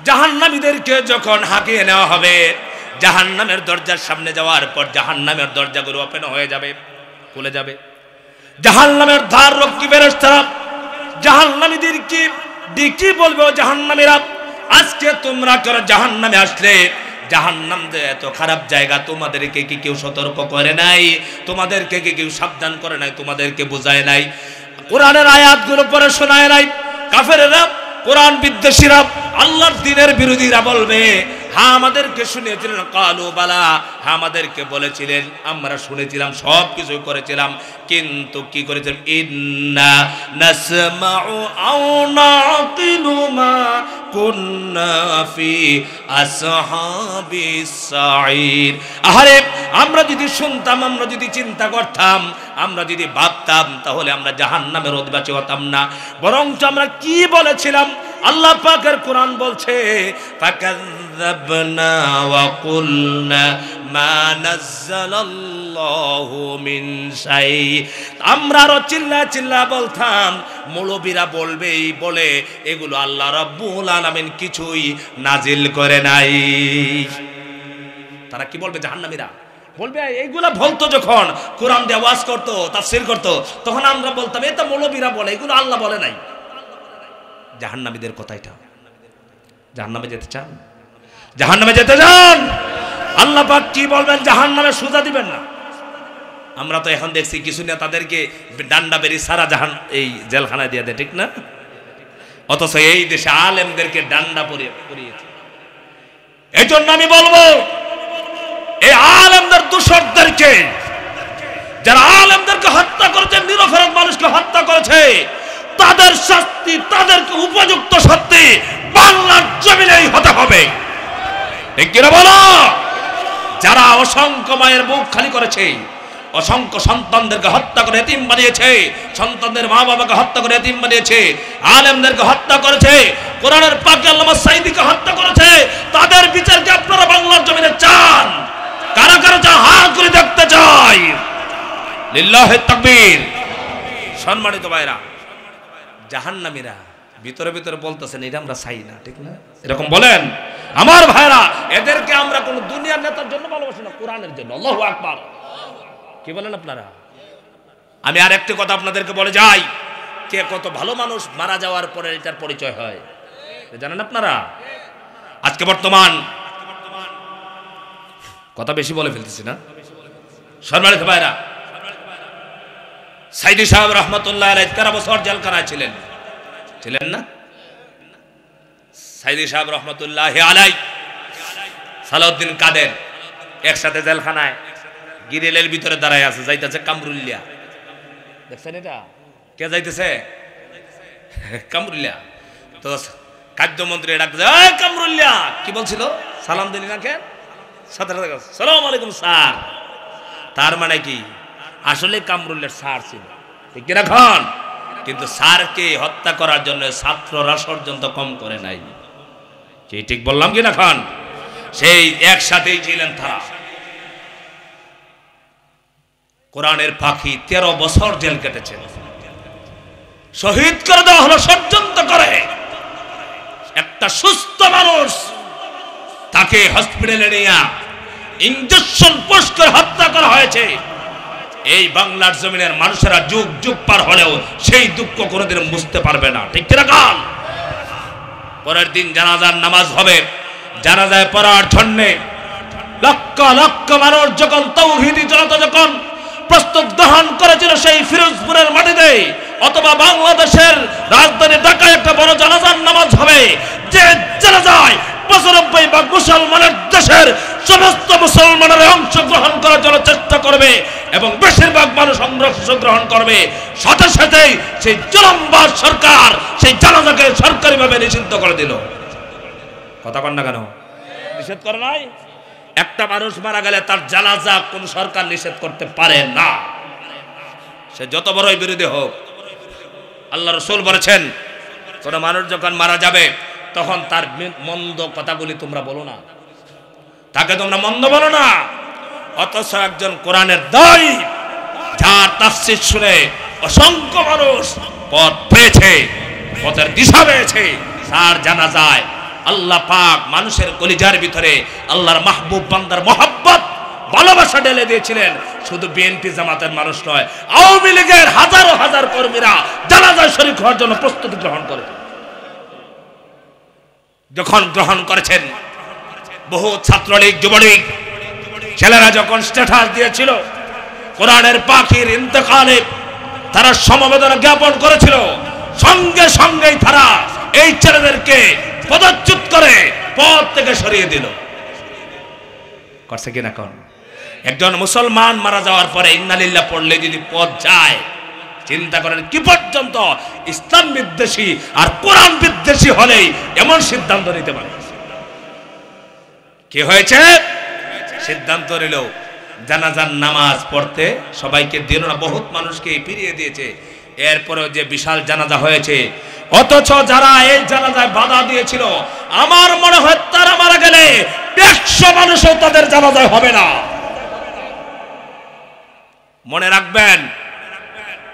S1: জাহান্নামীদেরকে যখন হাঁকিয়ে নেওয়া হবে, জাহান্নামের দরজার সামনে যাওয়ার পর জাহান্নামের দরজাগুলো ওপেন হয়ে যাবে, খুলে যাবে। জাহান্নামের দ্বার রক্ষী ফেরেশতারা জাহান্নামীদেরকে কি বলবে ও জাহান্নামীরা, আজকে তোমরা কেন জাহান্নামে আসলে? জাহান্নাম যে এত খারাপ জায়গা, তোমাদেরকে কি কেউ সতর্ক করে নাই? তোমাদেরকে কি কেউ সাবধান করে নাই? তোমাদেরকে বোঝায় নাই? কোরআনের আয়াতগুলো পরে শোনায় নাই? কাফেরেরা, কোরআন বিদ্বেষীরা, আল্লাহর দ্বীনের বিরোধীরা বলবে, হ্যাঁ আমাদেরকে শুনিয়েছিলেন, কালু বালা, হ্যাঁ আমাদেরকে বলেছিলেন, আমরা শুনেছিলাম, সব কিছু করেছিলাম, কিন্তু কি করেছিলাম? ইন্না নাসমাউ আও নাকিলু মা কুন্না ফি আসহাবিস সাঈর। আহারে, আমরা যদি শুনতাম, আমরা যদি চিন্তা করতাম, আমরা যদি ভাবতাম, তাহলে আমরা জাহান্নামের অধিবাসী হতাম না। বরঞ্চ আমরা কি বলেছিলাম? আল্লাহ পাকের কোরআন বলছে, ফাকাযাবনা ওয়া কুলনা মা নাযালাল্লাহু মিন শাই। আমরা আরো চিল্লা বলতাম, মৌলবীরা বলবেই বলে এগুলো আল্লাহ রাব্বুল আলামিন কিছুই নাজিল করে নাই। তারা কি বলবে? জাহান্নামীরা বলবে, এইগুলা বলতো যখন কোরআন দিয়ে ওয়াজ করতো, তাফসীর করতো, তখন আমরা বলতাম এটা মৌলবীরা বলে, এগুলো আল্লাহ বলে নাই। জাহান্নামীদের কথা এটা। জাহান্নামে যেতে চান? জাহান্নামে যেতে চান? আল্লাহ পাক কি বলবেন? জাহান্নামে সুজা দিবেন না। আমরা তো এখন দেখছি কিছু না, তাদেরকে ডান্ডা বেরি সারা জাহান এই জেলখানায় দিয়ে দেয়, ঠিক না? অথচ এই দেশে আলেমদেরকে ডান্ডা পরিয়েছে। এই জন্য আমি বলবো, এই আলেমদের দোষরদেরকে, যারা আলেমদেরকে হত্যা করেছে, নিরপরাধ মানুষকে হত্যা করেছে, তাদের শাস্তি, তাদেরকে উপযুক্ত শাস্তি বাংলার জমিনেই হতে হবে। ঠিক কিনা বলো? যারা অসংখ্য মায়ের বুক খালি করেছে, অসংখ্য সন্তানদেরকে হত্যা করে এতিম বানিয়েছে, সন্তানদের মা বাবাকে হত্যা করে এতিম বানিয়েছে, আলেমদেরকে হত্যা করেছে, কোরআনের পাকে আল্লামা সাঈদীকে হত্যা করেছে, তাদের বিচারকে আপনারা বাংলার জমিনে চান? কারা কারা চান? হাত করে দেখতে চাই। লিল্লাহি তাকবীর। সম্মানিত ভাইরা, জাহান্নামীরা ভিতরে ভিতরে বলতেছেন এটা আমরা চাই না, ঠিক না? এরকম বলেন আমার ভাইরা। এদেরকে আমরা কোন দুনিয়ার নেতার জন্য ভালোবাসি না, কোরআনের জন্য। আল্লাহু আকবার। কি বলেন আপনারা? আমি আর একটা কথা আপনাদেরকে বলে যাই, কে কত ভালো মানুষ মারা যাওয়ার পরে এটার পরিচয় হয় জানেন আপনারা? আজকে বর্তমান কথা বেশি বলে ফেলতেছি না? সম্মানিত ভাইরা, সাইদি সাহেব রহমতুল্লাহ আলাইহি 13 বছর জেলখানায় ছিলেন না? সাইদি সাহেব রহমতুল্লাহ আলাইহি, সালাউদ্দিন কাদের একসাথে জেলখানায় গিরিলের ভিতরে দাঁড়ায় আছে, যাইতেছে কামরুল্লিয়া। দেখছেন এটা? কে যাইতেছে? কামরুল্লিয়া। তো খাদ্যমন্ত্রী ডাকছে, এই কামরুল্লিয়া, কি বলছিল? সালাম দিলি না কেন? সালাম আলাইকুম স্যার। তার মানে কি? আসলে কামরুল্লার স্যার ছিল, ঠিক কিনা খান? কিন্তু স্যারকে হত্যা করার জন্য ছাত্ররা ষড়যন্ত্র কম করে নাই। কি ঠিক বললাম কিনা খান? সেই একসাথেই ছিলেন তারা। কোরআনের পাখি 13 বছর জেল কেটেছেন, শহীদ করে দেওয়া হলো ষড়যন্ত্র করে। একটা সুস্থ মানুষ, তাকে হসপিটালে নিয়ে ইনজেকশন পুশ করে হত্যা করা হয়েছে। এই বাংলার জমিনের মানুষেরা যুগ যুগ পার হলেও সেই দুঃখ কোনোদিন বুঝতে পারবে না, ঠিক কিনা গান? পরের দিন জানাজার নামাজ হবে। জানাজায় পড়ার জন্য লক্ষ লক্ষ মানুষ যখন তাওহীদি জনতা যখন প্রস্তুত গ্রহণ করেছিল সেই ফিরোজপুরের মাটিতে, অথবা বাংলাদেশের রাজধানী ঢাকায় একটা বড় জানাজার নামাজ হবে, যে জানাজায় 95 মুসলমানের দেশের সমস্ত মুসলমানের অংশগ্রহণ করার জন্য চেষ্টা করবে এবং বেশিরভাগ মানুষ অংশগ্রহণ করবে। সাথে সাথেই সেই জুলুমবাজ সরকার সেই জানাজাকে সরকারিভাবে নিষিদ্ধ করে দিল। কথা কন না কেন? নিষেধ করে নাই? একটা মানুষ মারা গেলে তার জানাজা কোন সরকার নিষেধ করতে পারে না, সে যত বড়ই বিরোধী হোক। আল্লাহ রাসূল বলেছেন, কোন মানুষ যখন মারা যাবে তখন তার মন্দ কথাগুলি তোমরা বলো না, তাকে তোমরা মন্দ বলো না। অথচ একজন কোরআনের দায়ী, যার তাফসীর শুনে অসংখ্য মানুষ পথ পেয়েছে, পথের দিশা পেয়েছে, তার জানাজায় আল্লাহ পাক মানুষের কলিজার ভিতরে আল্লাহর মাহবুব বান্দার মহব্বত ভালোবাসা ঢেলে দিয়েছিলেন। শুধু বিএনপি জামাতের মানুষ নয়, আওয়ামী লীগের হাজারো হাজার কর্মীরা জানাজায় শরীক হওয়ার জন্য প্রস্তুতি গ্রহণ করেছে। যখন গ্রহণ করেছেন, বহু ছাত্রলীগ যুবলীগ ছেলেরা যখন স্ট্যাটাস দিয়েছিল কোরআনের পাখির ইন্তেকালে তারা সমবেদনা জ্ঞাপন করেছিল, সঙ্গে সঙ্গেই তারা এই ছেলেদেরকে পদচ্যুত করে পদ থেকে সরিয়ে দিল। করছে কিনা? কোন একজন মুসলমান মারা যাওয়ার পরে ইন্না লিল্লাহ পড়লে যদি পদ যায়, চিন্তা করেন কি পর্যন্ত ইসলাম বিদ্বেষী আর কোরআন বিদ্বেষী হলেই এমন সিদ্ধান্ত নিতে পারে। কি হয়েছে? সিদ্ধান্ত নিল জানাজার নামাজ পড়তে সবাইকে দিল না, বহুত মানুষকে ফিরিয়ে দিয়েছে। এরপরেও যে বিশাল জানাজা হয়েছে, অথচ যারা এই জানাজায় বাধা দিয়েছিল, আমার মনে হয় তারা মারা গেলে 100 মানুষও তাদের জানাজায় হবে না। মনে রাখবেন,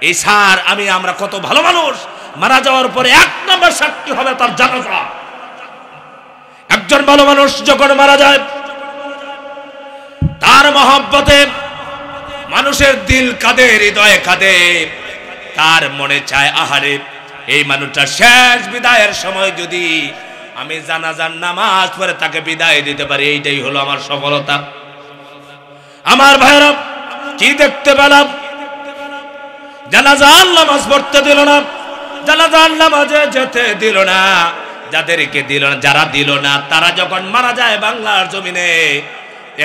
S1: এই স্যার আমরা কত ভালো মানুষ, মারা যাওয়ার পরে 1 নম্বর সাক্ষী হবে তার জানাজা। একজন ভালো মানুষ যখন মারা যায়, তার মহব্বতে মানুষের দিল কাঁদে, হৃদয়ে কাঁদে, তার মনে চায় আহারে এই মানুষটা শেষ বিদায়ের সময় যদি আমি জানাজার নামাজ পড়ে তাকে বিদায় দিতে পারি, এইটাই হলো আমার সফলতা। আমার ভাইরা, কি দেখতে পেলাম? জানাজার নামাজ পড়তে দিল না, জানাজার নামাজে যেতে দিল না। যাদেরকে দিল না, যারা দিল না, তারা যখন মারা যায় বাংলার জমিনে,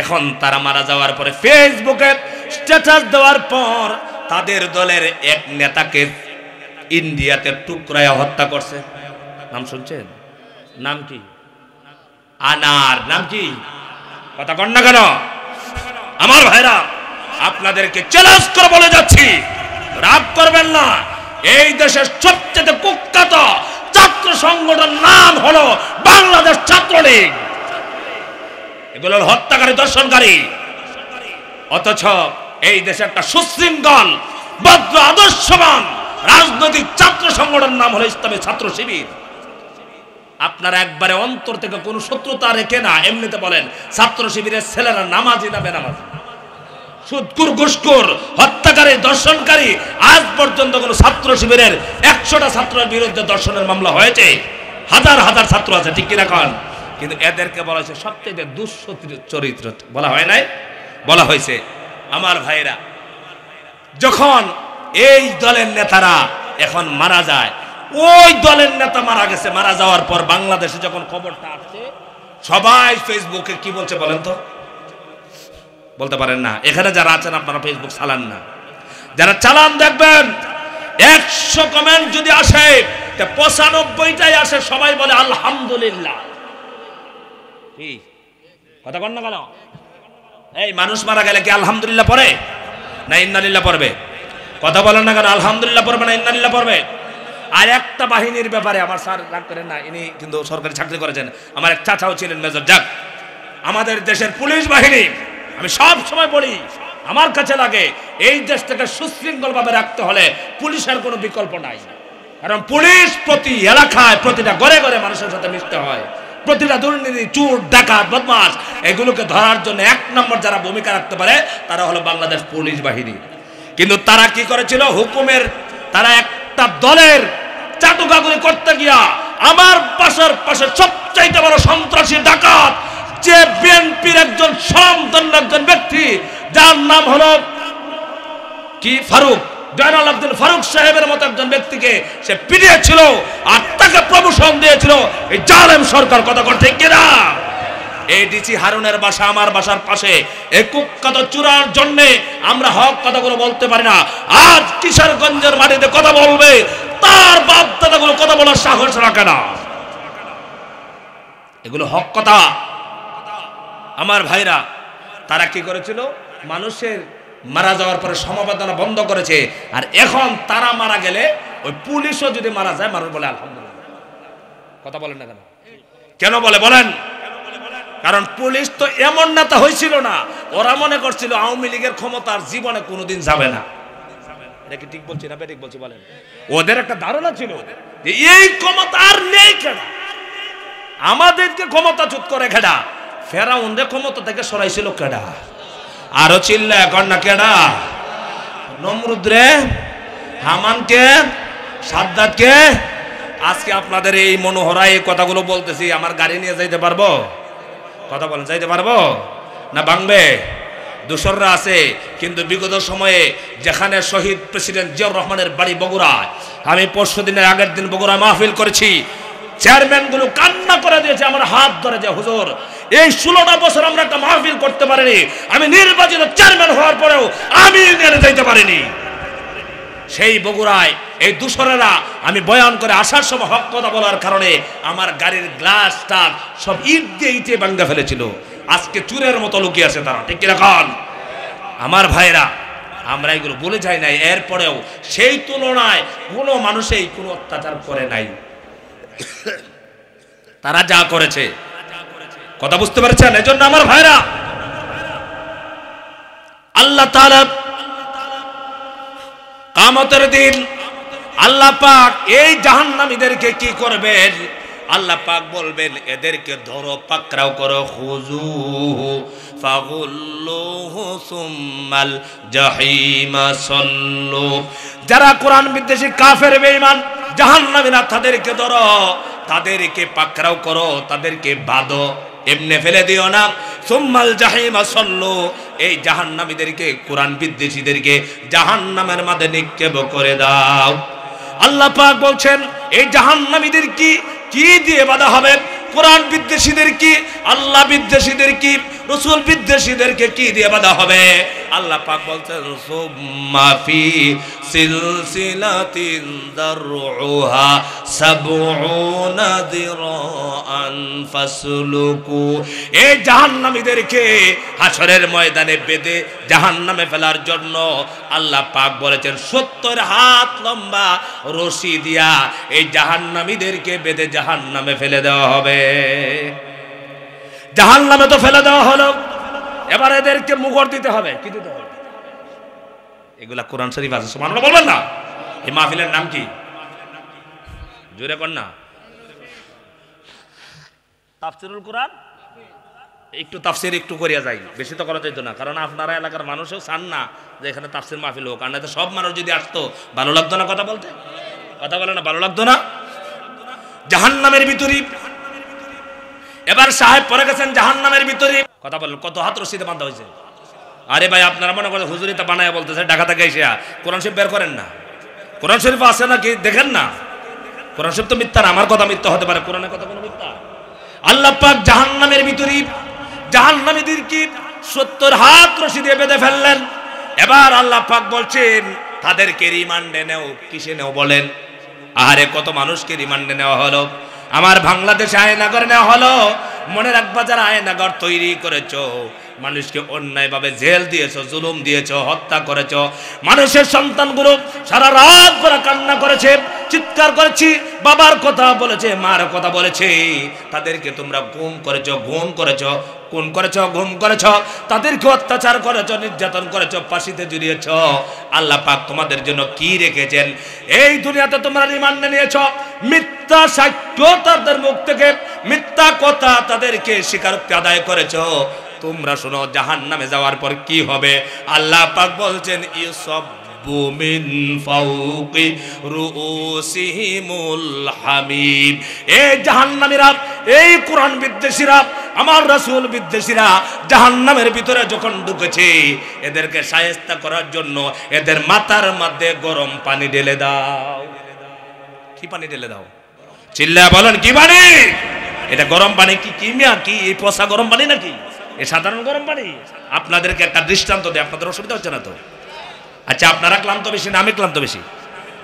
S1: এখন তারা মারা যাওয়ার পরে ফেসবুকে স্ট্যাটাস দেওয়ার পর তাদের দলের এক নেতাকে ইন্ডিয়াতে টুকরায় হত্যা করছে। নাম শুনছেন? নাম কি? আনার। নাম কি? কথা কন না কেন? আমার ভাইরা, আপনাদেরকে চ্যালেঞ্জ করে বলে যাচ্ছি, রাগ করবেন না। এই দেশের সবচেয়ে কুখ্যাত ছাত্র সংগঠন নাম হলো বাংলাদেশ ছাত্রলীগ। এগুলো হত্যাকারী, দর্শনকারী। অথচ এই দেশে একটা সুশৃঙ্খল, ভদ্র, আদর্শবান রাজনৈতিক ছাত্র সংগঠন নাম হলো ইসলামী ছাত্র শিবির। আপনারা একবারে অন্তর থেকে কোনো শত্রুতা রেখে না, এমনিতে বলেন ছাত্র শিবিরের ছেলেরা নামাজি না বেনামাজি, সুদকুর, ঘুষখোর, হত্যাকারী, দর্শনকারী। আজ পর্যন্ত কোন ছাত্র শিবিরের 100টা ছাত্রের বিরুদ্ধে দর্শনের মামলা হয়েছে? হাজার হাজার ছাত্র আছে, ঠিক কিনা কন? কিন্তু এদেরকে বলা হয়েছে সবচেয়ে দুঃস্থ চরিত্র। বলা হয় নাই? বলা হয়েছে। আমার ভাইরা, যখন এই দলের নেতারা এখন মারা যায়, ওই দলের নেতা মারা গেছে, মারা যাওয়ার পর বাংলাদেশে যখন খবরটা আসছে, সবাই ফেসবুকে কি বলছে বলেন তো? বলতে পারেন না? এখানে যারা আছেন আপনারা ফেসবুক চালান না, যারা চালান দেখবেন 100 কমেন্ট যদি আসে, 95টাই আসে, সবাই বলে আলহামদুলিল্লাহ। কি কথা কন না কেন? এই মানুষ মারা গেলে কি আলহামদুলিল্লাহ পড়ে না ইন্নালিল্লাহ পড়বে? কথা বলেন না কেন? আলহামদুলিল্লাহ পড়বে না ইন্নালিল্লাহ পড়বে? আর একটা বাহিনীর ব্যাপারে, আমার স্যার রাগ করেন না, ইনি কিন্তু সরকারি চাকরি করেছেন, আমার এক চাচাও ছিলেন মেজর। যাক, আমাদের দেশের পুলিশ বাহিনী, আমি সব সময় বলি, আমার কাছে লাগে এই দেশটাকে সুশৃঙ্খল ভাবে রাখতে হলে পুলিশের কোনো বিকল্প নাই। কারণ পুলিশ প্রতি এলাকায়, প্রতিটা ঘরে ঘরে মানুষের সাথে মিশতে হয়। প্রতিটা দুর্নীতি, চোর, ডাকাত, বদমাশ, এগুলোকে ধরার জন্য 1 নম্বর যারা ভূমিকা রাখতে পারে তারা হলো বাংলাদেশ পুলিশ বাহিনী। কিন্তু তারা কি করেছিল? হুকুমের, তারা একটা দলের চাটুকাগুলি করতে গিয়া আমার বাসার পাশে সবচাইতে বড় সন্ত্রাসী ডাকাত, যে বিএনপির একজন স্বনামধন্য একজন ব্যক্তি, যার নাম হলো কি ফারুক, জয়নাল আব্দুল ফারুক সাহেবের মতো একজন ব্যক্তিকে সে পিটিয়েছিল আর তাকে প্রমোশন দিয়েছিল এই জালেম সরকার। কথা কথা ঠিক কিনা? এই ডিসি হারুনের বাসা আমার বাসার পাশে। এই কুখ্যাত চূড়ার জন্য আমরা হক কথাগুলো বলতে পারি না। আজ কিশোরগঞ্জের মাটিতে কথা বলবে, তার বাপ দাদাগুলো কথা বলার সাহস রাখে না। এগুলো হক কথা। আমার ভাইরা, তারা কি করেছিল? মানুষের মারা যাওয়ার পরে সমবেদনা বন্ধ করেছে। আর এখন তারা মারা গেলে ওই পুলিশও যদি মারা যায়, মানুষ বলে আলহামদুলিল্লাহ। কথা বলেন না কেন? কেন বলে বলেন? কারণ পুলিশ তো এমন নেতা হয়েছিল না, ওরা মনে করছিল আওয়ামী লীগের ক্ষমতার জীবনে কোনোদিন যাবে না। এটা কি ঠিক বলছি না বেঠিক বলছি বলেন? ওদের একটা ধারণা ছিল যে এই ক্ষমতা আর নেই, কেডা আমাদেরকে ক্ষমতাচ্যুত করে, কেডা ফেরাউনদের ক্ষমতা থেকে সরাইছিল, কেডা আরো চিল্লা এখন না, কেডা নমরুদ রে, হামানকে, সাদ্দাতকে, আজকে আপনাদের এই মনোহরা এই কথাগুলো বলতেছি, আমার গাড়ি নিয়ে যাইতে পারবো? কথা বলেন, যাইতে পারবো না ভাঙবে? দোসররা আছে, কিন্তু বিগত সময়ে যেখানে শহীদ প্রেসিডেন্ট জিয়াউর রহমানের বাড়ি বগুড়ায়, আমি পরশু দিনের আগের দিন বগুড়ায় মাহফিল করেছি, চেয়ারম্যান গুলো কান্না করে দিয়েছে, আমার হাত ধরে যে হুজুর এই 16টা বছর আমরা একটা মাহফিল করতে পারিনি, আমি নির্বাচিত চেয়ারম্যান হওয়ার পরেও আমি নিয়ে যাইতে পারিনি। সেই বগুড়ায় এই দূষরেরা আমি বয়ান করে আসার সময় হক কথা বলার কারণে আমার গাড়ির গ্লাসটা সব ইট দিয়ে ইটে ভাঙা ফেলেছিল। আজকে চুরের মতো লুকিয়ে আছে তারা, ঠিক কিনা কন? আমার ভাইরা, আমরা এগুলো বলে যাই নাই, এরপরেও সেই তুলনায় কোনো মানুষই কোনো অত্যাচার করে নাই। তারা যা করেছে, কথা বুঝতে পারছেন? এজন্য আমার ভাইরা, আল্লাহ তাআলা কিয়ামতের দিন আল্লাহ পাক এই জাহান্নামীদেরকে কি করবেন? আল্লাহ পাক বলবেন, এদেরকে ধরো, পাকড়াও করো, খুজুহু ফাগুল্লুহু সুম্মাল জাহিমা সাল্লু। যারা কোরআন বিদ্বেষী কাফের বেঈমান জাহান্নামীরা, তাদেরকে ধরো, তাদেরকে পাকড়াও করো, তাদেরকে বাঁধো, এমনে ফেলে দিও না। সুম্মাল জাহিমা সাল্লু, এই জাহান্নামীদেরকে, কোরআন বিদ্বেষীদেরকে জাহান্নামের মধ্যে নিক্ষেপ করে দাও। আল্লাহ পাক বলছেন, এই জাহান্নামীদের কি দিয়ে বাধা হবে? কোরআন বিদ্বেষীদের কি, আল্লাহ বিদ্বেষীদের কি, রাসূল বিদ্বেষীদেরকে কি দিয়ে বাধা হবে? আল্লাহ পাক বলছেন, সুম্মা ফি সিলসিলাতিন দারউহা সাবউনা দিরাআন ফাসলুকু। এই জাহান্নামীদেরকে হাশরের ময়দানে বেঁধে জাহান্নামে ফেলার জন্য আল্লাহ পাক বলেছেন 70 হাত লম্বা রশি দিয়া এই জাহান্নামীদেরকে বেঁধে জাহান্নামে ফেলে দেওয়া হবে। জাহান্নামে তো ফেলে দেওয়া হলো, এবার এদেরকে মুগর দিতে হবে। কি দিতে হবে? এগুলা কোরআন শরীফ আছে, সুবহানাল্লাহ বলবেন না? এই মাহফিলের নাম কি? জোরে কর না। তাফসীরুল কোরআন। একটু তাফসীর একটু করিয়া যাই, বেশি তো করা যাইতো না, কারণ আপনারা এলাকার মানুষও চান না যে এখানে তাফসীর মাহফিল হোক। আর না তো সব মানুষ যদি আসতো, ভালো লাগতো না কথা বলতে? কথা বলে না, ভালো লাগতো না? জাহান্নামের ভিতরে এবার সাহেব পড়ে গেছেন জাহান্নামের ভিতরে। কথা বলেন, কত হাত রশিদে বাঁধা হয়েছে? আরে ভাই, আপনারা মনে করেন হুজুরিটা বানায় বলতেছে, ঢাকা থেকে এসে কোরআন শরীফ বের করেন না। কোরআন শরীফ আছে নাকি দেখেন না? কোরআন শরীফ তো মিথ্যা না, আমার কথা মিথ্যা হতে পারে, কোরআনের কথা কোনো মিথ্যা? আল্লাহ পাক জাহান্নামের ভিতরে জাহান্নামীদেরকে 70 হাত রশি দিয়ে বেঁধে ফেললেন। এবার আল্লাহ পাক বলছেন, তাদেরকে রিমান্ডে নেও। কিসে নেও বলেন? আরে কত মানুষকে রিমান্ডে নেওয়া হলো, আমার বাংলাদেশে আয়নাগর নেওয়া হলো। মনে রাখবা, যারা আয়নাগর তৈরি করেছো, মানুষকে অন্যায়ভাবে জেল দিয়েছো, জুলুম দিয়েছো, হত্যা করেছো, মানুষের সন্তানগুলো সারা রাত ভরা কান্না করেছে, চিৎকার করেছি, বাবার কথা বলেছে, মার কথা বলেছে, তাদেরকে তোমরা গুম করেছো, গুম করেছো, খুন করেছো, গুম করেছো, তাদেরকে অত্যাচার করেছো, নির্যাতন করেছো, ফাঁসিতে ঝুলিয়েছো। আল্লাহ পাক তোমাদের জন্য কি রেখেছেন? এই দুনিয়াতে তোমরা রিমান্ডে নিয়েছো, মিথ্যা সাক্ষ্য তাদের মুখ থেকে, মিথ্যা কথা তাদেরকে স্বীকারোক্তি আদায় করেছো। তোমরা শোনো, জাহান্নামে যাওয়ার পর কি হবে? আল্লাহ পাক বলছেন, ইউসাব্বু মিন ফাওকি রুউসিহিমুল হামিম। এই জাহান্নামীরা, এই কোরআন বিদ্বেষীরা, আমার রাসূল বিদ্বেষীরা জাহান্নামের ভিতরে যখন ঢুকেছে, এদেরকে শায়েস্তা করার জন্য এদের মাথার মধ্যে গরম পানি ঢেলে দাও। কি পানি ঢেলে দাও? চিল্লায়া বলেন, কি পানি? এটা গরম পানি কি কিমিয়া? কি এই পচা গরম পানি নাকি এই সাধারণ গরম পানি? আপনাদেরকে একটা দৃষ্টান্ত দেয়, আপনাদের অসুবিধা হচ্ছে না তো? আচ্ছা, আপনারা ক্লান্ত বেশি না আমি ক্লান্ত বেশি?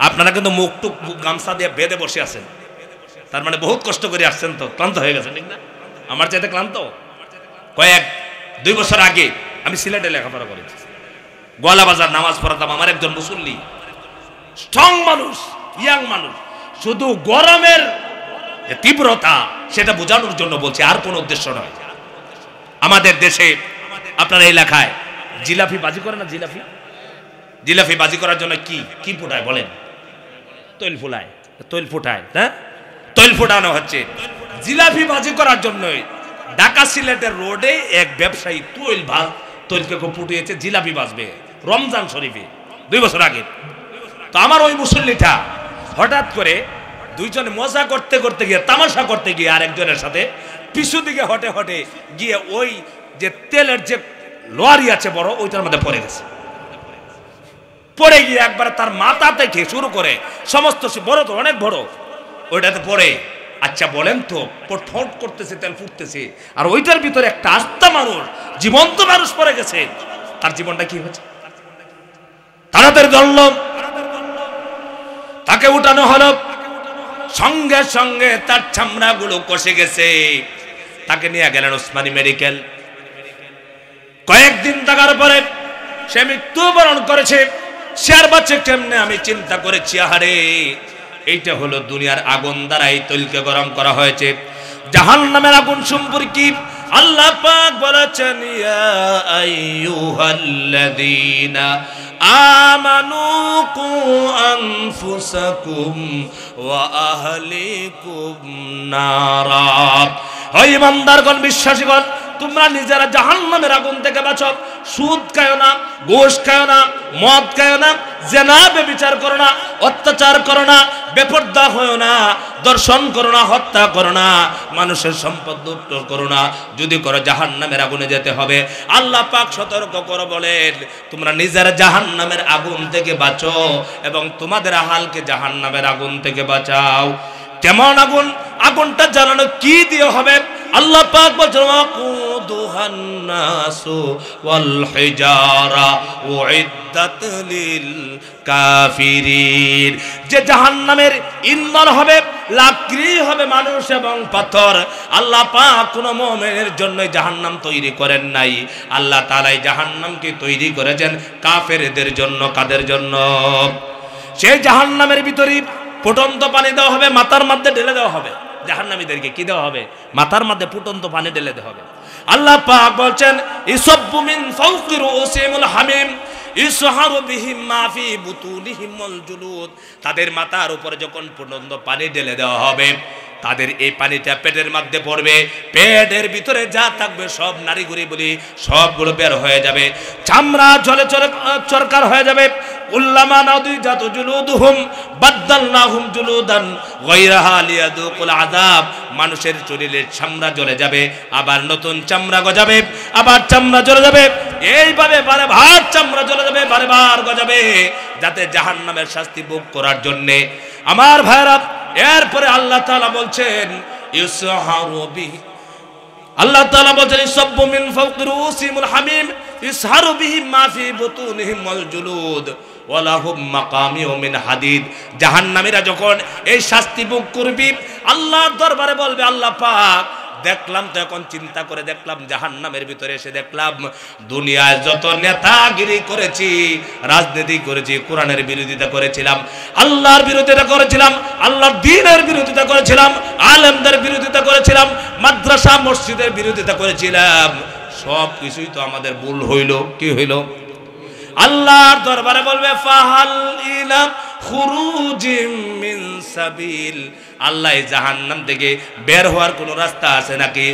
S1: আপনারা কিন্তু মুখ টুক গামছা দিয়ে বেঁধে বসে আছেন, তার মানে বহুত কষ্ট করে আসছেন, তো ক্লান্ত হয়ে গেছেন, ঠিক না? আমার চাইতে ক্লান্ত। 2 বছর আগে আমি সিলেটে লেখাপড়া করেছি, গোয়ালা বাজার নামাজ পড়াতাম। আমার একজন মুসল্লি, স্ট্রং মানুষ, ইয়াং মানুষ, শুধু গরমের তীব্রতা সেটা বোঝানোর জন্য বলছি, আর কোনো উদ্দেশ্য নয়। আমাদের দেশে আপনার এলাকায় জিলাপি বাজি করে না? জিলাপি বাজি করার জন্য কি ফুটায় বলেন? তৈল ফুলায়, তৈল ফুটায়, হ্যাঁ, তৈল ফুটানো হচ্ছে জিলাপি বাজি করার জন্য। ঢাকা সিলেটের রোডে এক ব্যবসায়ী তৈলকে ফুটিয়েছে, জিলাপি বাজবে রমজান শরীফে 2 বছর আগে। তো আমার ওই মুসল্লিটা হঠাৎ করে দুইজনে মজা করতে করতে গিয়ে, তামাশা করতে গিয়ে আরেকজনের সাথে পিছু দিকে হটে হটে গিয়ে ওই যে তেলের যে লরি আছে বড়, ওইটার মধ্যে পড়ে গেছে। পড়ে গিয়ে একবার তার মাথা থেকে শুরু করে সমস্ত, বড় তো অনেক বড়, ওইটাতে পড়ে। আচ্ছা বলেন তো, ঠোঁট করতেছে, তেল ফুটতেছে, আর ওইটার ভিতরে একটা আস্তা মানুষ, জীবন্ত মানুষ পড়ে গেছে, তার জীবনটা কি হয়েছে? তাড়াতাড়ি ধরল, তাকে উঠানো হলো, সঙ্গে সঙ্গে তার চামড়াগুলো কষে গেছে। তাকে নিয়ে গেলেন ওসমানী মেডিকেল। কয়েকদিন থাকার পরে সে মৃত্যুবরণ করেছে। সে আর বাচ্চা কেমনে আমি চিন্তা করেছি, আহারে এইটা হলো দুনিয়ার আগুন দ্বারা এই তৈলকে গরম করা হয়েছে। জাহান্নামের আগুন সম্পর্কে আল্লাহ পাক বলেছেন, ইয়া আইয়ুহাল্লাযীনা আমানু কু আনফুসাকুম ওয়া আহলিকুম নারা। হে ইমানদারগণ, বিশ্বাসীগণ, তোমরা নিজেরা জাহান্নামের আগুন থেকে বাঁচো। সুদ খায়ো না, ঘুষ খায়ো না, মদ খায়ো না, জেনা ব্যভিচার করো না, অত্যাচার করো না, বেপরদা হয়ো না, দর্শন করো না, হত্যা করো না, মানুষের সম্পদ লুট করো না। যদি করো জাহান্নামের আগুনে যেতে হবে। আল্লাহ পাক সতর্ক করে বলেন, তোমরা নিজেরা জাহান্নামের আগুন থেকে বাঁচো এবং তোমাদের আহালকে জাহান্নামের আগুন থেকে বাঁচাও। কেমন আগুন? আগুনটা জ্বালানো কি দিয়ে হবে? আল্লাহ পাক বলেন, ওয়াকুদুহান নাসু ওয়াল হিজারা উইদ্দাত লিল কাফিরিন। যে জাহান্নামের ইন্ধন হবে, লাকড়ি হবে মানুষ এবং পাথর। আল্লাহ পাক কোন মুমিনের জন্য জাহান্নাম তৈরি করেন নাই। আল্লাহ তাআলা জাহান্নামকে তৈরি করেছেন কাফেরদের জন্য। কাদের জন্য? সেই জাহান্নামের ভিতরে ফুটন্ত পানি দেওয়া হবে, মাথার মধ্যে ঢেলে দেওয়া হবে। জাহান্নামীদেরকে কি দেওয়া হবে? মাথার মধ্যে ফুটন্ত পানি ঢেলে দেওয়া হবে। আল্লাহ পাক বলছেন, ইসাব্বু মিন ফাওকি রুউসিহিমুল হামিম ইসহারু বিহিম মা ফি বুতুনিহিমুল জুলুদ। তাদের মাথার উপরে যখন ফুটন্ত পানি ঢেলে দেওয়া হবে, তাদের এই পানিটা পেটের মধ্যে পড়বে। পেটের ভিতরে যা থাকবে সব নারীগুড়ি বলি সবগুলো বের হয়ে যাবে। চামড়া জলে চরকার হয়ে যাবে। উল্লামা নাদিজাতু জুলুদুহুম বাদদালনাহুম জুলুদান গায়রাহা লিয়াযুকুল আযাব। মানুষের শরীরের চামড়া জ্বলে যাবে, আবার নতুন চামড়া গজাবে, আবার চামড়া জ্বলে যাবে। এইভাবে বারবার চামড়া জ্বলে যাবে, বারবার গজাবে, যাতে জাহান্নামের শাস্তি ভোগ করার জন্য। আমার ভাইরা, এরপরে আল্লাহ তাআলা বলছেন, ইসহারু বিহি, আল্লাহ তাআলা বলছেন, ইসাব্বু মিন ফাওকি রুউসিহিমুল হামিম ইসহারু বিহিম মা ফি বুতুনিহিমুল জুলুদ ওয়া লাহুম মাকামিউ মিন হাদিদ। জাহান্নামীরা যখন এই শাস্তি ভোগ করবে, আল্লাহর দরবারে বলবে, আল্লাহ পাক দেখলাম তো, এখন চিন্তা করে দেখলাম, জাহান্নামের ভিতরে এসে দেখলাম দুনিয়ায় যত নেতাগিরি করেছি, রাজনীতি করেছি, কোরআনের বিরোধিতা করেছিলাম, আল্লাহর বিরোধিতা করেছিলাম, আল্লাহর দ্বীনের বিরোধিতা করেছিলাম, আলেমদের বিরোধিতা করেছিলাম, মাদ্রাসা মসজিদের বিরোধিতা করেছিলাম, সব কিছুই তো আমাদের ভুল হইল। কি হইল? আল্লাহর দরবারে বলবে, ফাহাল ইলা খুরুজিম মিন সাবিল। আল্লাহ জাহান্নাম থেকে বের হওয়ার কোন রাস্তা আছে নাকি?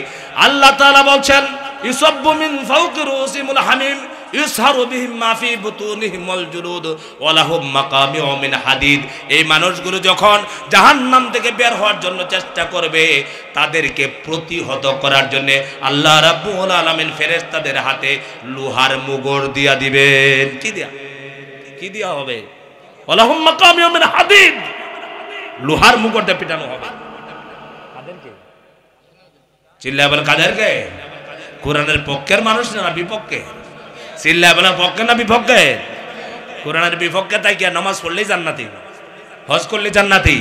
S1: আল্লাহ তাআলা বলছেন, ইসাব্বু মিন ফাওকি রুউসিহিমুল হামিম ইসহারু বিহিম মা ফি বুতুনিহিমুল জুলুদ ওয়া লাহুম মাকামিউ মিন হাদিদ। এই মানুষগুলো যখন জাহান্নাম থেকে বের হওয়ার জন্য চেষ্টা করবে, তাদেরকে প্রতিহত করার জন্য আল্লাহ রাব্বুল আলামিন ফেরেশতাদের হাতে লোহার মুগর দিয়া দিবেন। কি দিয়া হবে? ওয়া লাহুম মাকামিউ মিন হাদিদ। লোহার মুগর দিয়ে পিটানো হবে। কাদেরকে? চিল্লায় বলেন, কাদেরকে? কোরআনের পক্ষের মানুষ না বিপক্ষে? চিল্লায় বলেন, পক্ষে না বিপক্ষে? কোরআনের বিপক্ষে তাই কি নামাজ পড়লেই জান্নাতি, হজ করলে জান্নাতি?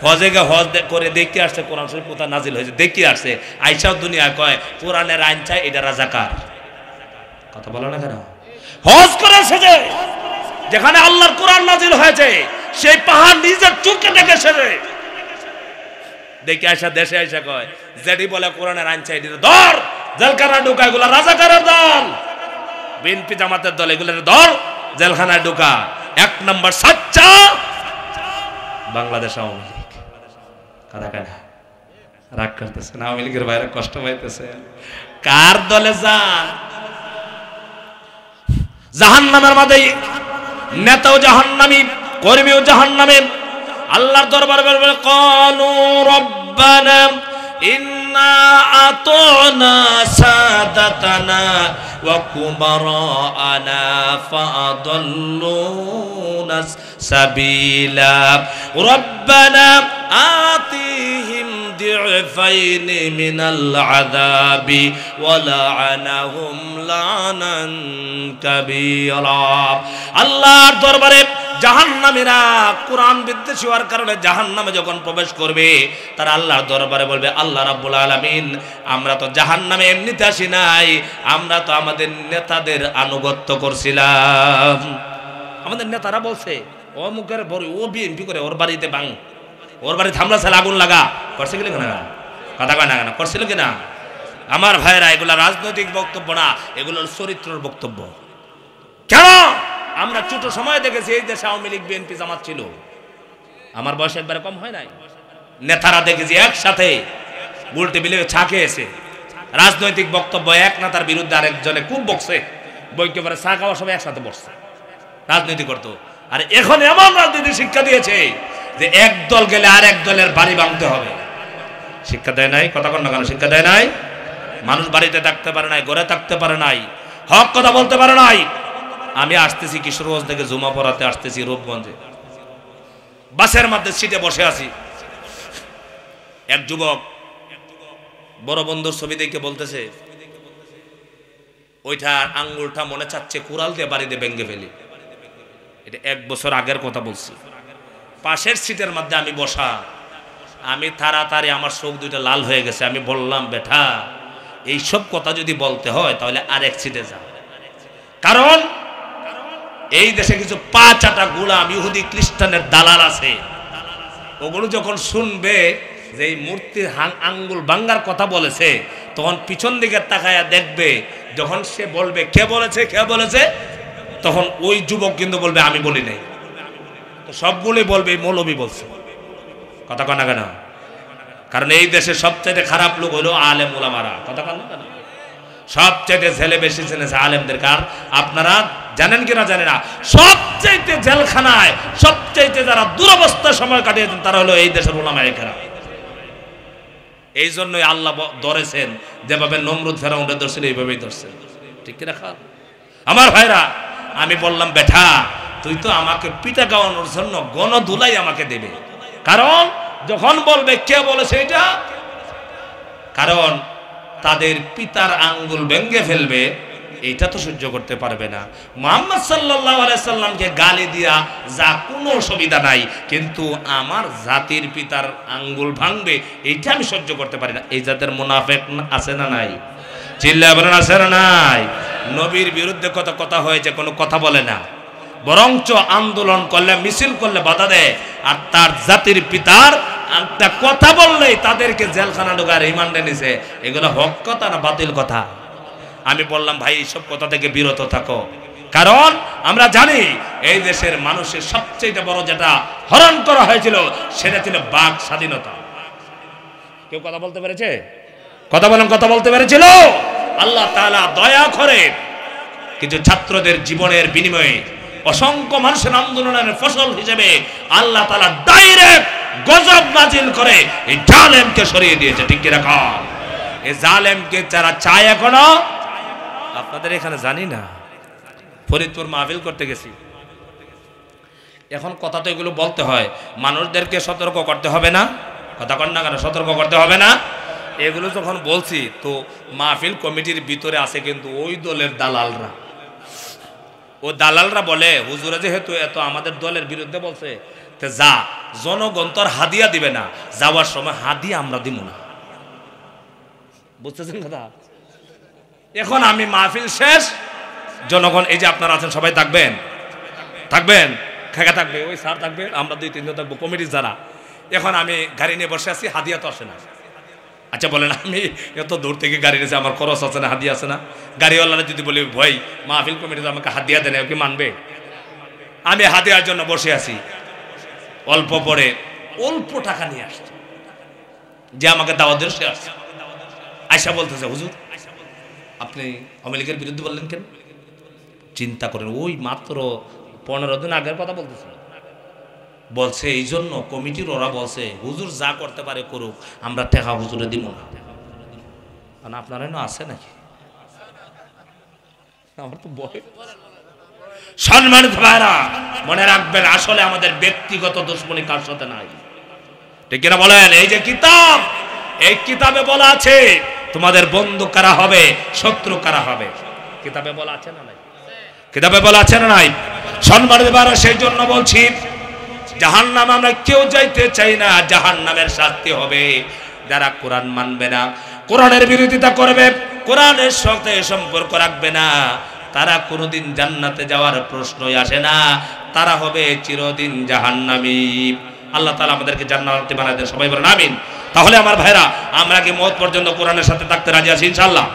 S1: হজে গে হজ করে দেখতে আসছে, কোরআন শরীফ কোথায় নাজিল হয়েছে দেখতে আসছে, আইসাও দুনিয়া কয় কোরআনের আইন চাই, এটা রাজাকার। কথা বলো না কেন? হজ করে এসেছে, যেখানে আল্লাহর কোরআন নাজিল হয়েছে, সেই পাহাড় নিজের চোখে দেখে এসেছে, দেখে আসা দেশে আইসা কয় যেটি বলে কোরআনের আইন চাই, ধর জেলখানা ঢুকা, এগুলা রাজাকারের দল, বিএনপি জামাতের দল, এগুলোর দল, জেলখানায় ঢুকা। এক নম্বর সাচ্চা বাংলাদেশ আওয়ামী লীগ। কারা কারা রাগ করতেছে? আওয়ামী লীগের বাইরে কষ্ট পাইতেছে। কার দলে যান? জাহান্নামের মাঝে নেতাও জাহান্নামী, কর্মীও জাহান্নামে। আল্লাহর দরবারে বলবে ক্বালু রব্বানা ইন্না আতানা সাদাতানা ওয়া কুবারানা ফাআদাল্লুনা সাবিলা রব্বানা আতিহিম ضعفين من العذاب ولعنهم لعنا كبيرا আল্লাহর দরবারে জাহান্নামীরা কোরআন বিদ্বেষী হওয়ার কারণে জাহান্নামে যখন প্রবেশ করবে তারা আল্লাহর দরবারে বলবে আল্লাহ রাব্বুল আলামিন আমরা তো জাহান্নামে এমনিতে আসি নাই, আমরা তো আমাদের নেতাদের আনুগত্য করছিলাম। আমাদের নেতারা বলছে ও মুখের বড় ও বিএনপি করে ওর বাড়িতে বাং ওর বাড়িতে হামলা চালা আগুন লাগা করছে কিনা না কথা কয় না কেন করছিল কিনা? আমার ভাইয়েরা এগুলা রাজনৈতিক বক্তব্য না, এগুলো চরিত্রের বক্তব্য। কেন আমরা ছোট সময় দেখেছি এই দেশে আওয়ামী লীগ বিএনপি জামাত ছিল, আমার বয়স একবারে কম হয় নাই। নেতারা দেখেছি একসাথে উল্টে বিলে ছা খেয়েছে, রাজনৈতিক বক্তব্য এক নেতার বিরুদ্ধে আরেকজনে খুব বকছে, বইকে পরে চা খাওয়ার সবাই একসাথে বসছে রাজনীতি করতো। আর এখন এমন রাজনীতি শিক্ষা দিয়েছে যে এক দল গেলে আর এক দলের বাড়ি ভাঙতে হবে। শিক্ষা দেয় নাই? কথা কন না কেন? শিক্ষা দেয় নাই? মানুষ বাড়িতে থাকতে পারে নাই, ঘরে থাকতে পারে নাই, হক কথা বলতে পারে নাই। আমি আসতেছি কিশোরগঞ্জ থেকে জুমা পড়াতে আসতেছি রূপগঞ্জে, বাসের মধ্যে সিটে বসে আছি, এক যুবক বড় বন্ধুর ছবি দেখে বলতেছে ওইটার আঙ্গুলটা মনে চাচ্ছে কুড়াল দিয়ে বাড়িতে ভেঙে ফেলি। এটা 1 বছর আগের কথা বলছি। পাশের সিটের মধ্যে আমি বসা, আমি তাড়াতাড়ি আমার চোখ দুইটা লাল হয়ে গেছে। আমি বললাম বেটা এইসব কথা যদি বলতে হয় তাহলে আরেক সিটে যা, কারণ এই দেশে কিছু পা চাটা গোলাম ইহুদি খ্রিস্টানের দালাল আছে, ওগুলো যখন শুনবে যে এই মূর্তির আঙ্গুল ভাঙ্গার কথা বলেছে তখন পিছন দিকে তাকায়া দেখবে, যখন সে বলবে কে বলেছে কে বলেছে তখন ওই যুবক কিন্তু বলবে আমি বলি নাই, তো সবগুলোই বলবে মৌলবী বলছে। কথা কন না কেন? কারণ এই দেশে সবচেয়ে খারাপ লোক হলো আলেম ওলামারা। কথা কন না কেন? সবচেয়ে ছেলে বেশি ছেলেছে আলেমদের। কার আপনারা জানেন কিনা জানেন না, সবচেয়ে জেলখানায় সবচেয়ে যারা দুরবস্থার সময় কাটিয়েছেন তারা হলো এই দেশের ওলামায়ে কেরাম। এই জন্যই আল্লাহ ধরেছেন যেভাবে নমরুদ ফেরাউনকে ধরছিল এইভাবেই ধরছেন। ঠিক কি রাখা? আমার ভাইরা আমি বললাম বেটা তুই তো আমাকে পিঠা খাওয়ানোর জন্য গণধুলাই আমাকে দেবে, কারণ যখন বলবে কে বলেছে এটা, কারণ তাদের পিতার আঙ্গুল ভেঙে ফেলবে, এইটা তো সহ্য করতে পারবে না। মুহাম্মদ সাল্লাল্লাহু আলাইহি সাল্লামকে গালি দিয়া যা কোনো অসুবিধা নাই, কিন্তু আমার জাতির পিতার আঙ্গুল ভাঙবে এইটা আমি সহ্য করতে পারি না। এই জাতের মুনাফিক আছে না নাই? চিল্লায় বলেন আছে না নাই? নবীর বিরুদ্ধে কত কথা হয়েছে, কোনো কথা বলে না, বরঞ্চ আন্দোলন করলে মিছিল করলে বাধা দেয়, আর তার জাতির পিতার একটা কথা বললেই তাদেরকে জেলখানা ঢোকার রিমান্ডে নিছে। এগুলো হক কথা না বাতিল কথা? আমি বললাম ভাই এইসব কথা থেকে বিরত থাকো, কারণ আমরা জানি এই দেশের মানুষের সবচেয়ে বড় যেটা হরণ করা হয়েছিল সেটা ছিল বাক স্বাধীনতা। কেউ কথা বলতে পেরেছে? কথা বলেন, কথা বলতে পেরেছিল? আল্লাহ তাআলা দয়া করে কিছু ছাত্রদের জীবনের বিনিময়ে অসংখ্য মানুষের আন্দোলনের ফসল হিসেবে আল্লাহ তাআলা ডাইরেক্ট গজব নাজিল করে এই জালেমকে সরিয়ে দিয়েছে। ঠিক কি রাখা? এই জালেমকে যারা চায় এখনো, আপনাদের এখানে জানি না, ফরিদপুর মাহফিল করতে গেছি, এখন কথা তো এগুলো বলতে হয়, মানুষদেরকে সতর্ক করতে হবে না? কথা কন না কেন? সতর্ক করতে হবে না? এগুলো যখন বলছি তো মাহফিল কমিটির ভিতরে আছে কিন্তু ওই দলের দালালরা, ও দালালরা বলে হুজুরা যেহেতু এত আমাদের দলের বিরুদ্ধে বলছে, তে যা জনগণ তোর হাদিয়া দিবে না, যাওয়ার সময় হাদিয়া আমরা দিব না। বুঝতেছেন কথা? এখন আমি মাহফিল শেষ, জনগণ এই যে আপনারা আছেন সবাই থাকবেন, থাকবেন, খেকা থাকবে, ওই স্যার থাকবে, আমরা 2-3 জন থাকবো কমিটির যারা। এখন আমি গাড়ি নিয়ে বসে আছি, হাদিয়া তো আসে না। আচ্ছা বলেন আমি এত দূর থেকে গাড়ি নিয়েছি, আমার খরচ আছে না, হাদিয়া আছে না? গাড়িওয়ালারা যদি বলি ভাই মাহফিল কমিটিতে আমাকে হাদিয়া দেন, কি মানবে? আমি হাদিয়ার জন্য বসে আছি, অল্প পরে অল্প টাকা নিয়ে আসছে, যে আমাকে দাওয়াত দিয়ে সে আসছে, আয়সা বলতেছে হুজুর আপনি আওয়ামী লীগের বিরুদ্ধে বললেন কেন? চিন্তা করেন ওই মাত্র 15 দিন আগের কথা বলতেছে, বলছে এই জন্য কমিটির ওরা বলছে হুজুর যা করতে পারে করুক, আমরা টাকা হুজুরে দিব না। কারণ আপনারা না আছে নাকি? আমার তো ভয়। সম্মানিত ভাইরা মনে রাখবেন, আসলে আমাদের ব্যক্তিগত দুশ্মনী কার সাথে নাই, ঠিক কিনা বলেন? এই যে কিতাব, এই কিতাবে বলা আছে তোমাদের বন্ধু কারা হবে, শত্রু কারা হবে। কিতাবে বলা আছে না নাই? কিতাবে বলা আছে না নাই? সম্মানিত ভাইরা, সেই জন্য বলছি জাহান্নামে আমরা কেউ যাইতে চাই না। জাহান্নামের শাস্তি হবে যারা কোরআন মানবে না, কোরআনের বিরোধিতা করবে, কোরআনের সাথে সম্পর্ক রাখবে না, তারা কোনোদিন জান্নাতে যাওয়ার প্রশ্নই আসে না, তারা হবে চিরদিন জাহান্নামী। আল্লাহ তাআলা আমাদেরকে জান্নাতি বানায় দেন, সবাই বলেন আমিন। তাহলে আমার ভাইরা, আমরা কি মওত পর্যন্ত কোরআনের সাথে থাকতে রাজি আছি ইনশাআল্লাহ?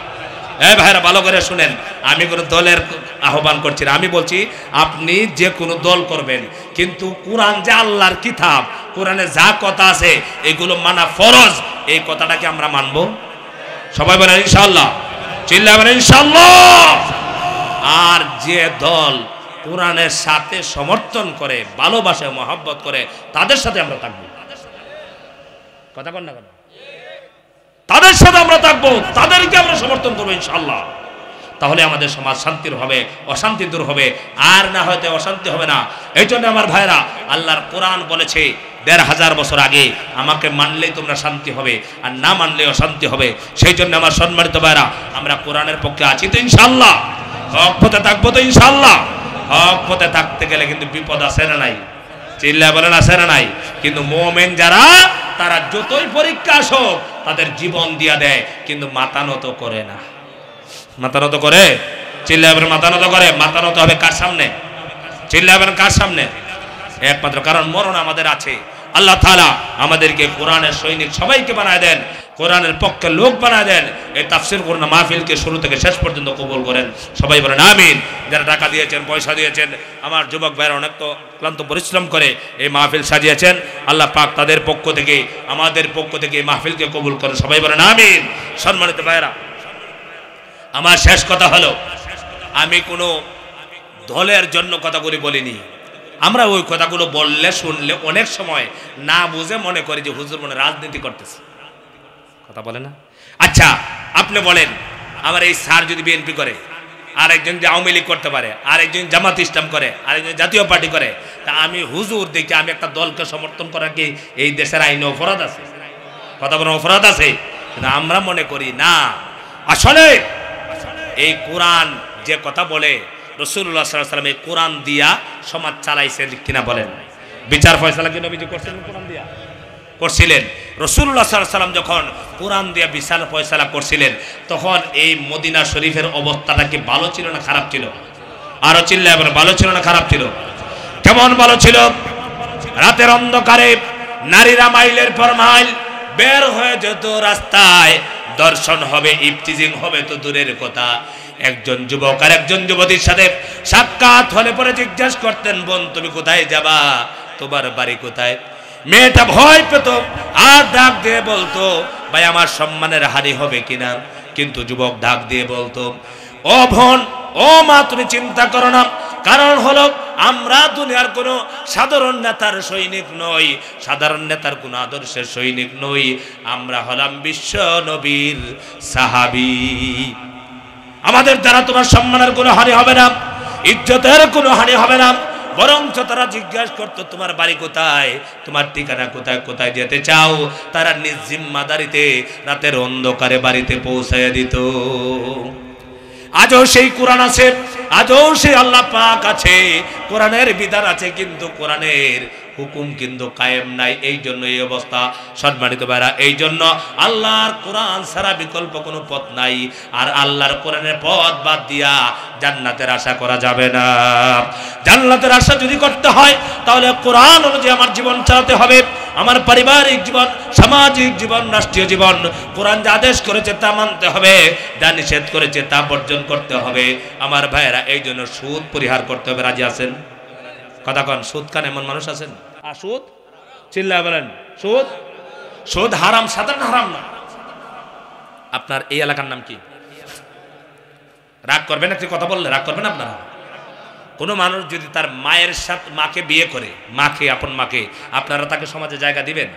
S1: হ্যাঁ ভাইরা, ভালো করে শুনেন, আমি কোনো দলের আহ্বান করছি না, আমি বলছি আপনি যে কোনো দল করবেন, কিন্তু কোরআন যে আল্লাহর কিতাব, কোরআনে যা কথা আছে এগুলো মানা ফরজ, এই কথাটাকে আমরা মানব। সবাই বলেন ইনশাআল্লাহ, চিল্লায় বলেন ইনশাআল্লাহ। আর যে দল কোরআনের সাথে সমর্থন করে, ভালোবাসে, মহব্বত করে, তাদের সাথে আমরা থাকবো। কথা বল না কেন? তাদের সাথে আমরা থাকবো, তাদেরকে আমরা সমর্থন করবো ইনশাআল্লাহ। তাহলে আমাদের সমাজ শান্তির হবে, অশান্তি দূর হবে, আর না হয়তো অশান্তি হবে না। এই জন্য আমার ভাইরা, আল্লাহর কোরআন বলেছে ১৫০০ বছর আগে, আমাকে মানলেই তোমরা শান্তি হবে, আর না মানলে অশান্তি হবে। সেই জন্য আমার সম্মানিত ভাইরা, আমরা কোরআনের পক্ষে আছি তো ইনশাআল্লাহ, হক পথে থাকবো তো ইনশাআল্লাহ। হক পথে থাকতে গেলে কিন্তু বিপদ আছে না নাই? চিল্লায় বলেন আছে না নাই? কিন্তু মুমিন যারা, তারা যতই পরীক্ষা আসুক তাদের জীবন দিয়া দেয়, কিন্তু মাথা নত করে না। মাথা নত করে? চিল্লায় বলেন মাথা নত করে। মাথা নত হবে কার সামনে? চিল্লায় বলেন কার সামনে? একমাত্র, কারণ মরণ আমাদের আছে। আল্লাহ তাআলা আমাদেরকে কোরআনের সৈনিক সবাইকে বানায় দেন, কোরআনের পক্ষে লোক বানায় দেন। এই তাফসীর কোরআন মাহফিলকে শুরু থেকে শেষ পর্যন্ত কবুল করেন, সবাই বলেন আমিন। যারা টাকা দিয়েছেন, পয়সা দিয়েছেন, আমার যুবক ভাইরা অনেক তো ক্লান্ত পরিশ্রম করে এই মাহফিল সাজিয়েছেন, আল্লাহ পাক তাদের পক্ষ থেকে, আমাদের পক্ষ থেকে এই মাহফিলকে কবুল করেন, সবাই বলেন আমিন। সম্মানিত ভাইরা, আমার শেষ কথা হলো, আমি কোনো দলের জন্য কথাগুলি বলিনি। আমরা ওই কথাগুলো বললে, শুনলে অনেক সময় না বুঝে মনে করি যে হুজুর মনে রাজনীতি করতেছে, কথা বলে না। আচ্ছা আপনি বলেন, আমার এই স্যার যদি বিএনপি করে, আরেকজন যে আওয়ামী লীগ করতে পারে, আরেকজন জামাত ইসলাম করে, আরেকজন জাতীয় পার্টি করে, তা আমি হুজুর দেখি আমি একটা দলকে সমর্থন করা কি এই দেশের আইনে অপরাধ আছে? কথা বলেন অপরাধ আছে? কিন্তু আমরা মনে করি না। আসলে এই কোরআন যে কথা বলে, রাসূলুল্লাহ সাল্লাল্লাহু আলাইহি ওয়াসাল্লাম এই কোরআন দিয়া সমাজ চালাইছেন কিনা বলেন? বিচার ফয়সালা কি নবীজি করছেন কোরআন দিয়া? করছিলেন। রাসূলুল্লাহ সাল্লাল্লাহু আলাইহি ওয়াসাল্লাম যখন কোরআন দিয়া বিচার ফয়সালা করছিলেন, তখন এই মদিনা শরীফের অবস্থাটা কি ভালো ছিল না খারাপ ছিল? আরো চিল্লায় বলেন, ভালো ছিল না খারাপ ছিল? কেমন ভালো ছিল? রাতের অন্ধকারে নারীরা মাইলের পর মাইল বের হয়ে যেত রাস্তায়, দর্শন হবে, ইফতিজিং হবে তো দূরের কথা, একজন যুবক আর একজন যুবতীর সাথে সাক্ষাৎ হলে পরে জিজ্ঞাসা করতেন, বোন তুমি কোথায় যাবা, তোমার বাড়ি কোথায়? মেয়েটা ভয় পেত আর ডাক দিয়ে বলতো, ভাই আমার সম্মানের হানি হবে কিনা। কিন্তু যুবক ডাক দিয়ে বলতো, ও বোন, ও মা, তুমি চিন্তা করো না, কারণ হলো আমরা দুনিয়ার কোনো সাধারণ নেতার সৈনিক নই, সাধারণ নেতার কোনো আদর্শের সৈনিক নই, আমরা হলাম বিশ্ব নবীর সাহাবী। আমাদের দ্বারা তোমার সম্মানের কোনো হানি হবে না, ইজ্জতের কোনো হানি হবে না। বরঞ্চ তারা জিজ্ঞাসা করতো তোমার বাড়ি কোথায়, তোমার ঠিকানা কোথায়, কোথায় যেতে চাও, তারা নিজ জিম্মাদারিতে রাতের অন্ধকারে বাড়িতে পৌঁছায় দিত। আজও সেই কোরআন আছে, আজও সেই আল্লাহ পাক আছে, কোরআনের বিধান আছে, কিন্তু কোরআনের হুকুম কিন্তু কায়েম নাই। এই জন্য এই অবস্থা। সম্মানিত ভাইরা, এই জন্য আল্লাহর কোরআন ছাড়া বিকল্প কোনো পথ নাই, আর আল্লাহর কোরআনের পথ বাদ দিয়া জান্নাতের আশা করা যাবে না। জান্নাতের আশা যদি করতে হয় তাহলে কোরআন অনুযায়ী আমার জীবন চালাতে হবে, আমার পারিবারিক জীবন, সামাজিক জীবন, রাষ্ট্রীয় জীবন। কোরআন যা আদেশ করেছে তা মানতে হবে, যা নিষেধ করেছে তা বর্জন করতে হবে। আমার ভাইয়েরা, এই জন্য সুদ পরিহার করতে হবে। রাজি আছেন? কথা কন, সুদ খান এমন মানুষ আছেন? আর সুদ চিল্লায় বলেন, সুদ সুদ হারাম, সাধারণ হারাম না। আপনার এই এলাকার নাম কি? রাগ করবেন একটি কথা বললে? রাগ করবেন আপনারা? কোনো মানুষ যদি তার মায়ের সাথে মাকে বিয়ে করে, মাকে, আপন মাকে, আপনারা তাকে সমাজে জায়গা দিবেন?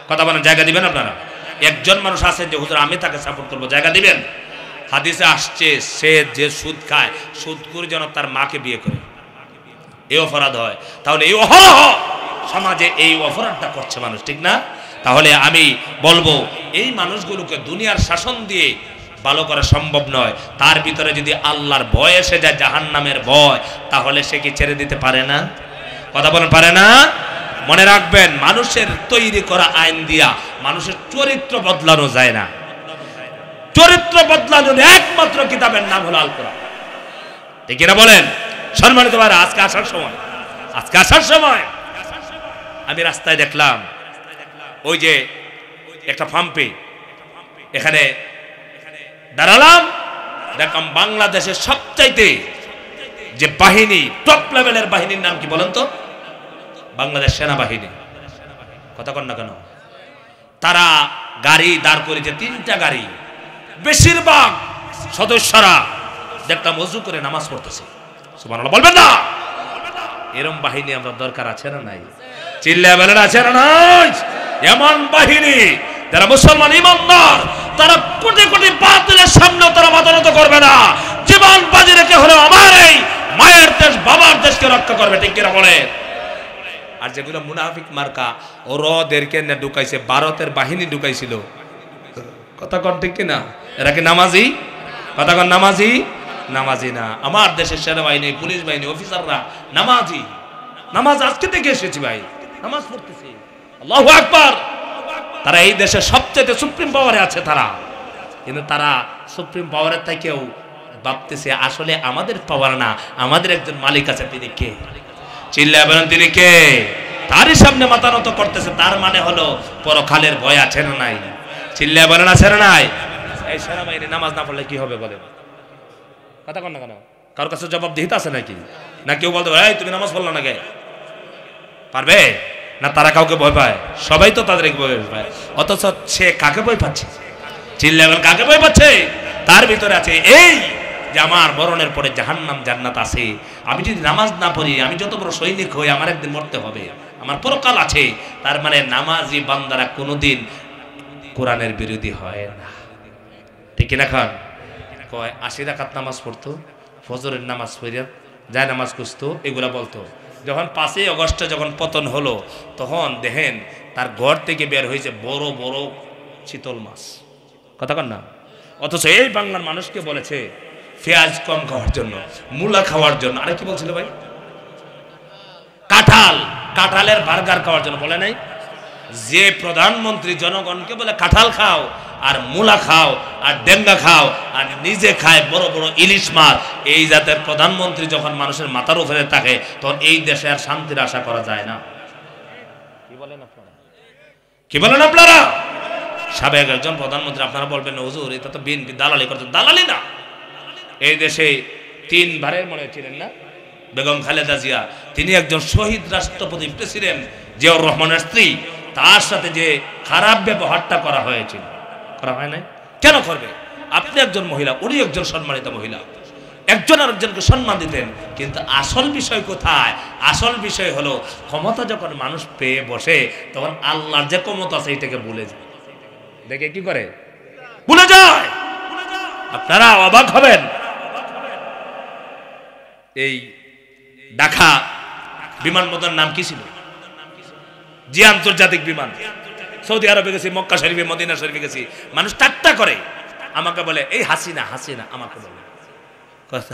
S1: কথা বলেন, জায়গা দিবেন আপনারা? একজন মানুষ আছেন যে হুজুর আমি তাকে সাপোর্ট করবো, জায়গা দিবেন? হাদিসে আসছে সে যে সুদ খায়, সুদ করে যেন তার মাকে বিয়ে করে, এই অপরাধ হয়। তাহলে এই অহরহ সমাজে এই অপরাধটা করছে মানুষ, ঠিক না? তাহলে আমি বলবো এই মানুষগুলোকে দুনিয়ার শাসন দিয়ে ভালো করা সম্ভব নয়। তার ভিতরে যদি আল্লাহর ভয় এসে যায়, জাহান্নামের ভয়, তাহলে সে কি ছেড়ে দিতে পারে না? কথা বলেন, পারে না? মনে রাখবেন, মানুষের তৈরি করা আইন দিয়া মানুষের চরিত্র বদলানো যায় না। চরিত্র বদলানোর একমাত্র কিতাবের নাম হলো আল কোরআন, ঠিক কিনা বলেন? সম্মানিত ভাইরা, আজকে আসার সময় আমি রাস্তায় দেখলাম, ওই যে একটা পাম্পে এখানে দাঁড়ালাম, দেখলাম বাংলাদেশের সবচাইতে যে বাহিনী, টপ লেভেলের বাহিনীর নাম কি বলেন তো? বাংলাদেশ সেনাবাহিনী। কথা কন না কেন? তারা গাড়ি দাঁড় করেছে, 3টা গাড়ি, বেশিরভাগ সদস্যরা দেখলাম ওযু করে নামাজ পড়তেছে। সুবহানাল্লাহ বলবেন না? এরকম বাহিনী আমরা দরকার আছে না নাই? চিল্লায়া বলেন, আছে না নাই? এমন বাহিনী যারা মুসলমান ইমানদার, তারা কোটি কোটি বাতিলের সামনে তারা মাথা নত করবে না, জীবন বাজি রেখে হলেও আমার এই মায়ের দেশ, বাবার দেশকে রক্ষা করবে, ঠিক কিনা বলেন? আর যেগুলো মুনাফিক মার্কা, ওদেরকে না ঢুকাইছে, ভারতের বাহিনী ঢুকাইছিল। কথা কন, ঠিক কিনা? এরা কি নামাজি? কথা কন, নামাজি? নামাজি না। আমার দেশের সেনাবাহিনী, পুলিশ বাহিনী, অফিসাররা নামাজি। নামাজ আজকে থেকে এসেছি ভাই, নামাজ পড়তেছি। আল্লাহু আকবার। তারা এই দেশের সবচেয়ে সুপ্রিম পাওয়ারে আছে তারা, কিন্তু তারা সুপ্রিম পাওয়ারের থেকেও ভাবতেছে আসলে আমাদের পাওয়ার না, আমাদের একজন মালিক আছে। তিনি কে? চিল্লায়া বলেন, তিনি কে? তারই সামনে মাথা নত করতেছে। তার মানে হলো পরকালের ভয় আছে না নাই? চিল্লায়া বলেন, আছে না নাই? এই সেনাবাহিনী নামাজ না পড়লে কি হবে বলেন? কথা কন না কেন? কারোর কাছে জবাব দিতে আছে নাকি? না কেউ বলতে ভাই তুমি নামাজ পড়লো না কে? পারবে না? তারা কাউকে ভয় পায়? সবাই তো তাদের ভয় পায়। অথচ সে কাকে ভয় পাচ্ছে? চিল্লায়া বলেন, কাকে ভয় পাচ্ছে? তার ভিতরে আছে এই যে আমার মরণের পরে জাহান্নাম জান্নাত আছে। আমি যদি নামাজ না পড়ি, আমি যত বড় সৈনিক হই, আমার একদিন মরতে হবে, আমার পরকাল আছে। তার মানে নামাজি বান্দারা কোনোদিন কোরআনের বিরোধী হয় না, ঠিক কিনা? খান কয় 80 রাকাত নামাজ পড়তো, ফজরের নামাজ পড়ে যায় নামাজ খুঁজতো, এগুলা বলতো। যখন 5ই আগস্টে যখন পতন হলো, তখন দেখেন তার ঘর থেকে বের হয়েছে বড় বড় চিতল মাছ। কথা কন না? অথচ এই বাংলার মানুষকে বলেছে পেঁয়াজ কম খাওয়ার জন্য, মূলা খাওয়ার জন্য, আরে কি বলছিল ভাই? কাঁঠালের বার্গার খাওয়ার জন্য বলে নাই? যে প্রধানমন্ত্রী জনগণকে বলে কাঁঠাল খাও আর মূলা খাও আর ডেঙ্গা খাও, আর নিজে খায় বড় বড় ইলিশ মাছ, এই জাতের প্রধানমন্ত্রী যখন মানুষের মাথার উপরে থাকে, তখন এই দেশে আর শান্তির আশা করা যায় না। কি বলেন আপনারা? কি বলেন আপনারা? সাবেক একজন প্রধানমন্ত্রী, আপনারা বলবেন হুজুর এটা তো বিএনপি দালালি করছে। দালালি না, এই দেশে 3 বারের মনে ছিলেন না বেগম খালেদা জিয়া, তিনি একজন শহীদ রাষ্ট্রপতি, প্রেসিডেন্ট জিয়াউর রহমানের স্ত্রী, তার সাথে যে খারাপ ব্যবহারটা করা হয়েছিল, করা হয় নাই? কেন করবে? আপনি একজন মহিলা, উনি একজন সম্মানিত মহিলা, একজন আরেকজনকে সম্মান দিতেন। কিন্তু আসল বিষয় কোথায়? আসল বিষয় হলো ক্ষমতা যখন মানুষ পেয়ে বসে, তখন আল্লাহর যে ক্ষমতা আছে এটাকে ভুলে যায়। দেখে কি করে? ভুলে যায়। আপনারা অবাক হবেন, এই ঢাকা বিমানবন্দরের নাম কি ছিল? জি আন্তর্জাতিক বিমান। সৌদি আরবে গেছি, মক্কা শরীফে, মদিনা শরীফে গেছি, মানুষ ঠাট্টা করে, আমাকে বলে এই হাসিনা, হাসিনা, আমাকে বলে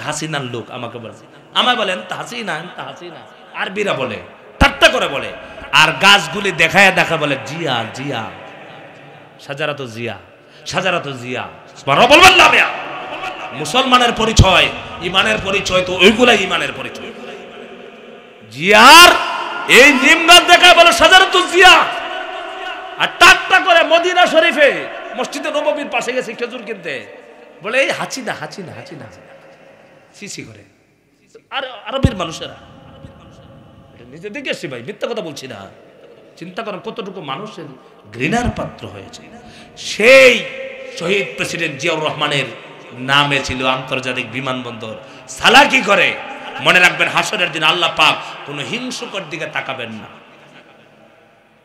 S1: হাসিনার লোক, আমাকে বলে, আমায় বলেন তা হাসিনা, তা হাসিনা, আরবিরা বলে, ঠাট্টা করে বলে। আর গাছগুলি দেখায় দেখা বলে জিয়া, জিয়া, সাজারাত জিয়া, সাজারাত জিয়া। বলবেন না মিয়া? মুসলমানের পরিচয়, ইমানের পরিচয় তো ওইগুলাই ইমানের পরিচয়। জিয়ার এই নিমগাছ দেখায় বলে সাজারাত জিয়া, আর ঠাট্টা করে মদিনা শরীফে মসজিদে নববীর পাশে গেছে খেজুর কিনতে, বলে এই হাসিনা, হাসিনা, হাসিনা, সিসি করে। আর আরবের মানুষেরা নিজে দেখে আসছি ভাই, মিথ্যা কথা বলছি না। চিন্তা করেন কতটুকু মানুষের ঘৃণার পাত্র হয়েছে। সেই শহীদ প্রেসিডেন্ট জিয়াউর রহমানের নামে ছিল আন্তর্জাতিক বিমানবন্দর। সালা কি করে? মনে রাখবেন হাসরের দিন আল্লাহ পাক কোনো হিংসুকের দিকে তাকাবেন না,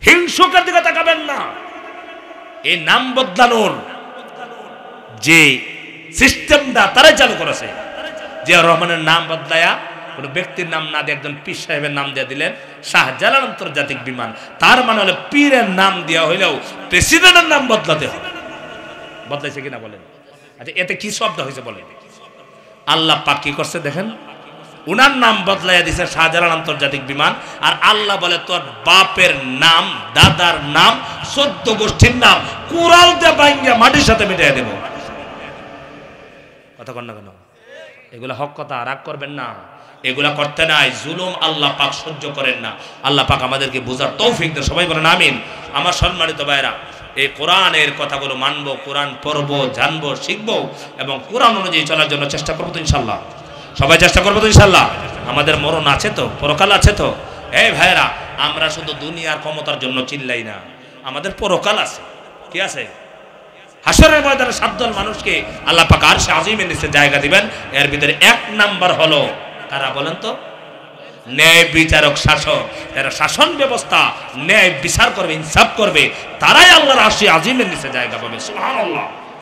S1: হিংসুকের দিকে তাকাবেন না। এই নাম বদলানোর যে সিস্টেমটা তারাই চালু করেছে। জিয়াউর রহমানের নাম বদলায়া কোন ব্যক্তির নাম না দিয়ে একজন পীর সাহেবের নাম দিয়ে দিলেন শাহজালাল আন্তর্জাতিক বিমান। তার মানে হলো পীরের নাম দেওয়া হইলেও প্রেসিডেন্টের নাম বদলাতে হবে। বদলাইছে কিনা বলেন? আচ্ছা এতে কি শব্দ হয়েছে বলেন? আল্লাহ পাক কি করছে দেখেন, উনার নাম বদলাইয়া দিছে শাহজালাল আন্তর্জাতিক বিমান, আর আল্লাহ বলে তোর বাপের নাম, দাদার নাম, 14 গোষ্ঠীর নাম কুড়াল দিয়ে ভাঙিয়া মাটির সাথে মিটাইয়া দেব। কথা কন না কেন? এগুলা হক কথা, রাগ করবেন না, এগুলা করতে নাই। জুলুম আল্লাহ পাক সহ্য করেন না। আল্লাহ পাক আমাদেরকে বোঝার তৌফিক দেন। সবাই বলেন আমিন। আমার সম্মানিত ভাইরা, এই কোরআনের কথাগুলো মানবো, কোরআন পড়বো, জানবো, শিখবো এবং কোরআন অনুযায়ী চলার জন্য চেষ্টা করবো তো ইনশাল্লাহ। সবাই চেষ্টা করবো তো ইনশাল্লাহ। আমাদের মরণ আছে তো, পরকাল আছে তো। এই ভাইরা, আমরা শুধু দুনিয়ার ক্ষমতার জন্য চিল্লাই না, আমাদের পরকাল আছে। কি আছে? হাসরের ময়দানে 7 দল মানুষকে আল্লাহ পাক আরশে আজিমের নিচে জায়গা দিবেন। এর ভিতরে 1 নাম্বার হলো কারা বলেন তো? ন্যায় বিচারক, শাসক। এরা শাসন ব্যবস্থা ন্যায় বিচার করবে, ইনসাফ করবে, তারাই আল্লাহর আরশে আজিমের নিচে জায়গা পাবে। সুবহানাল্লাহ।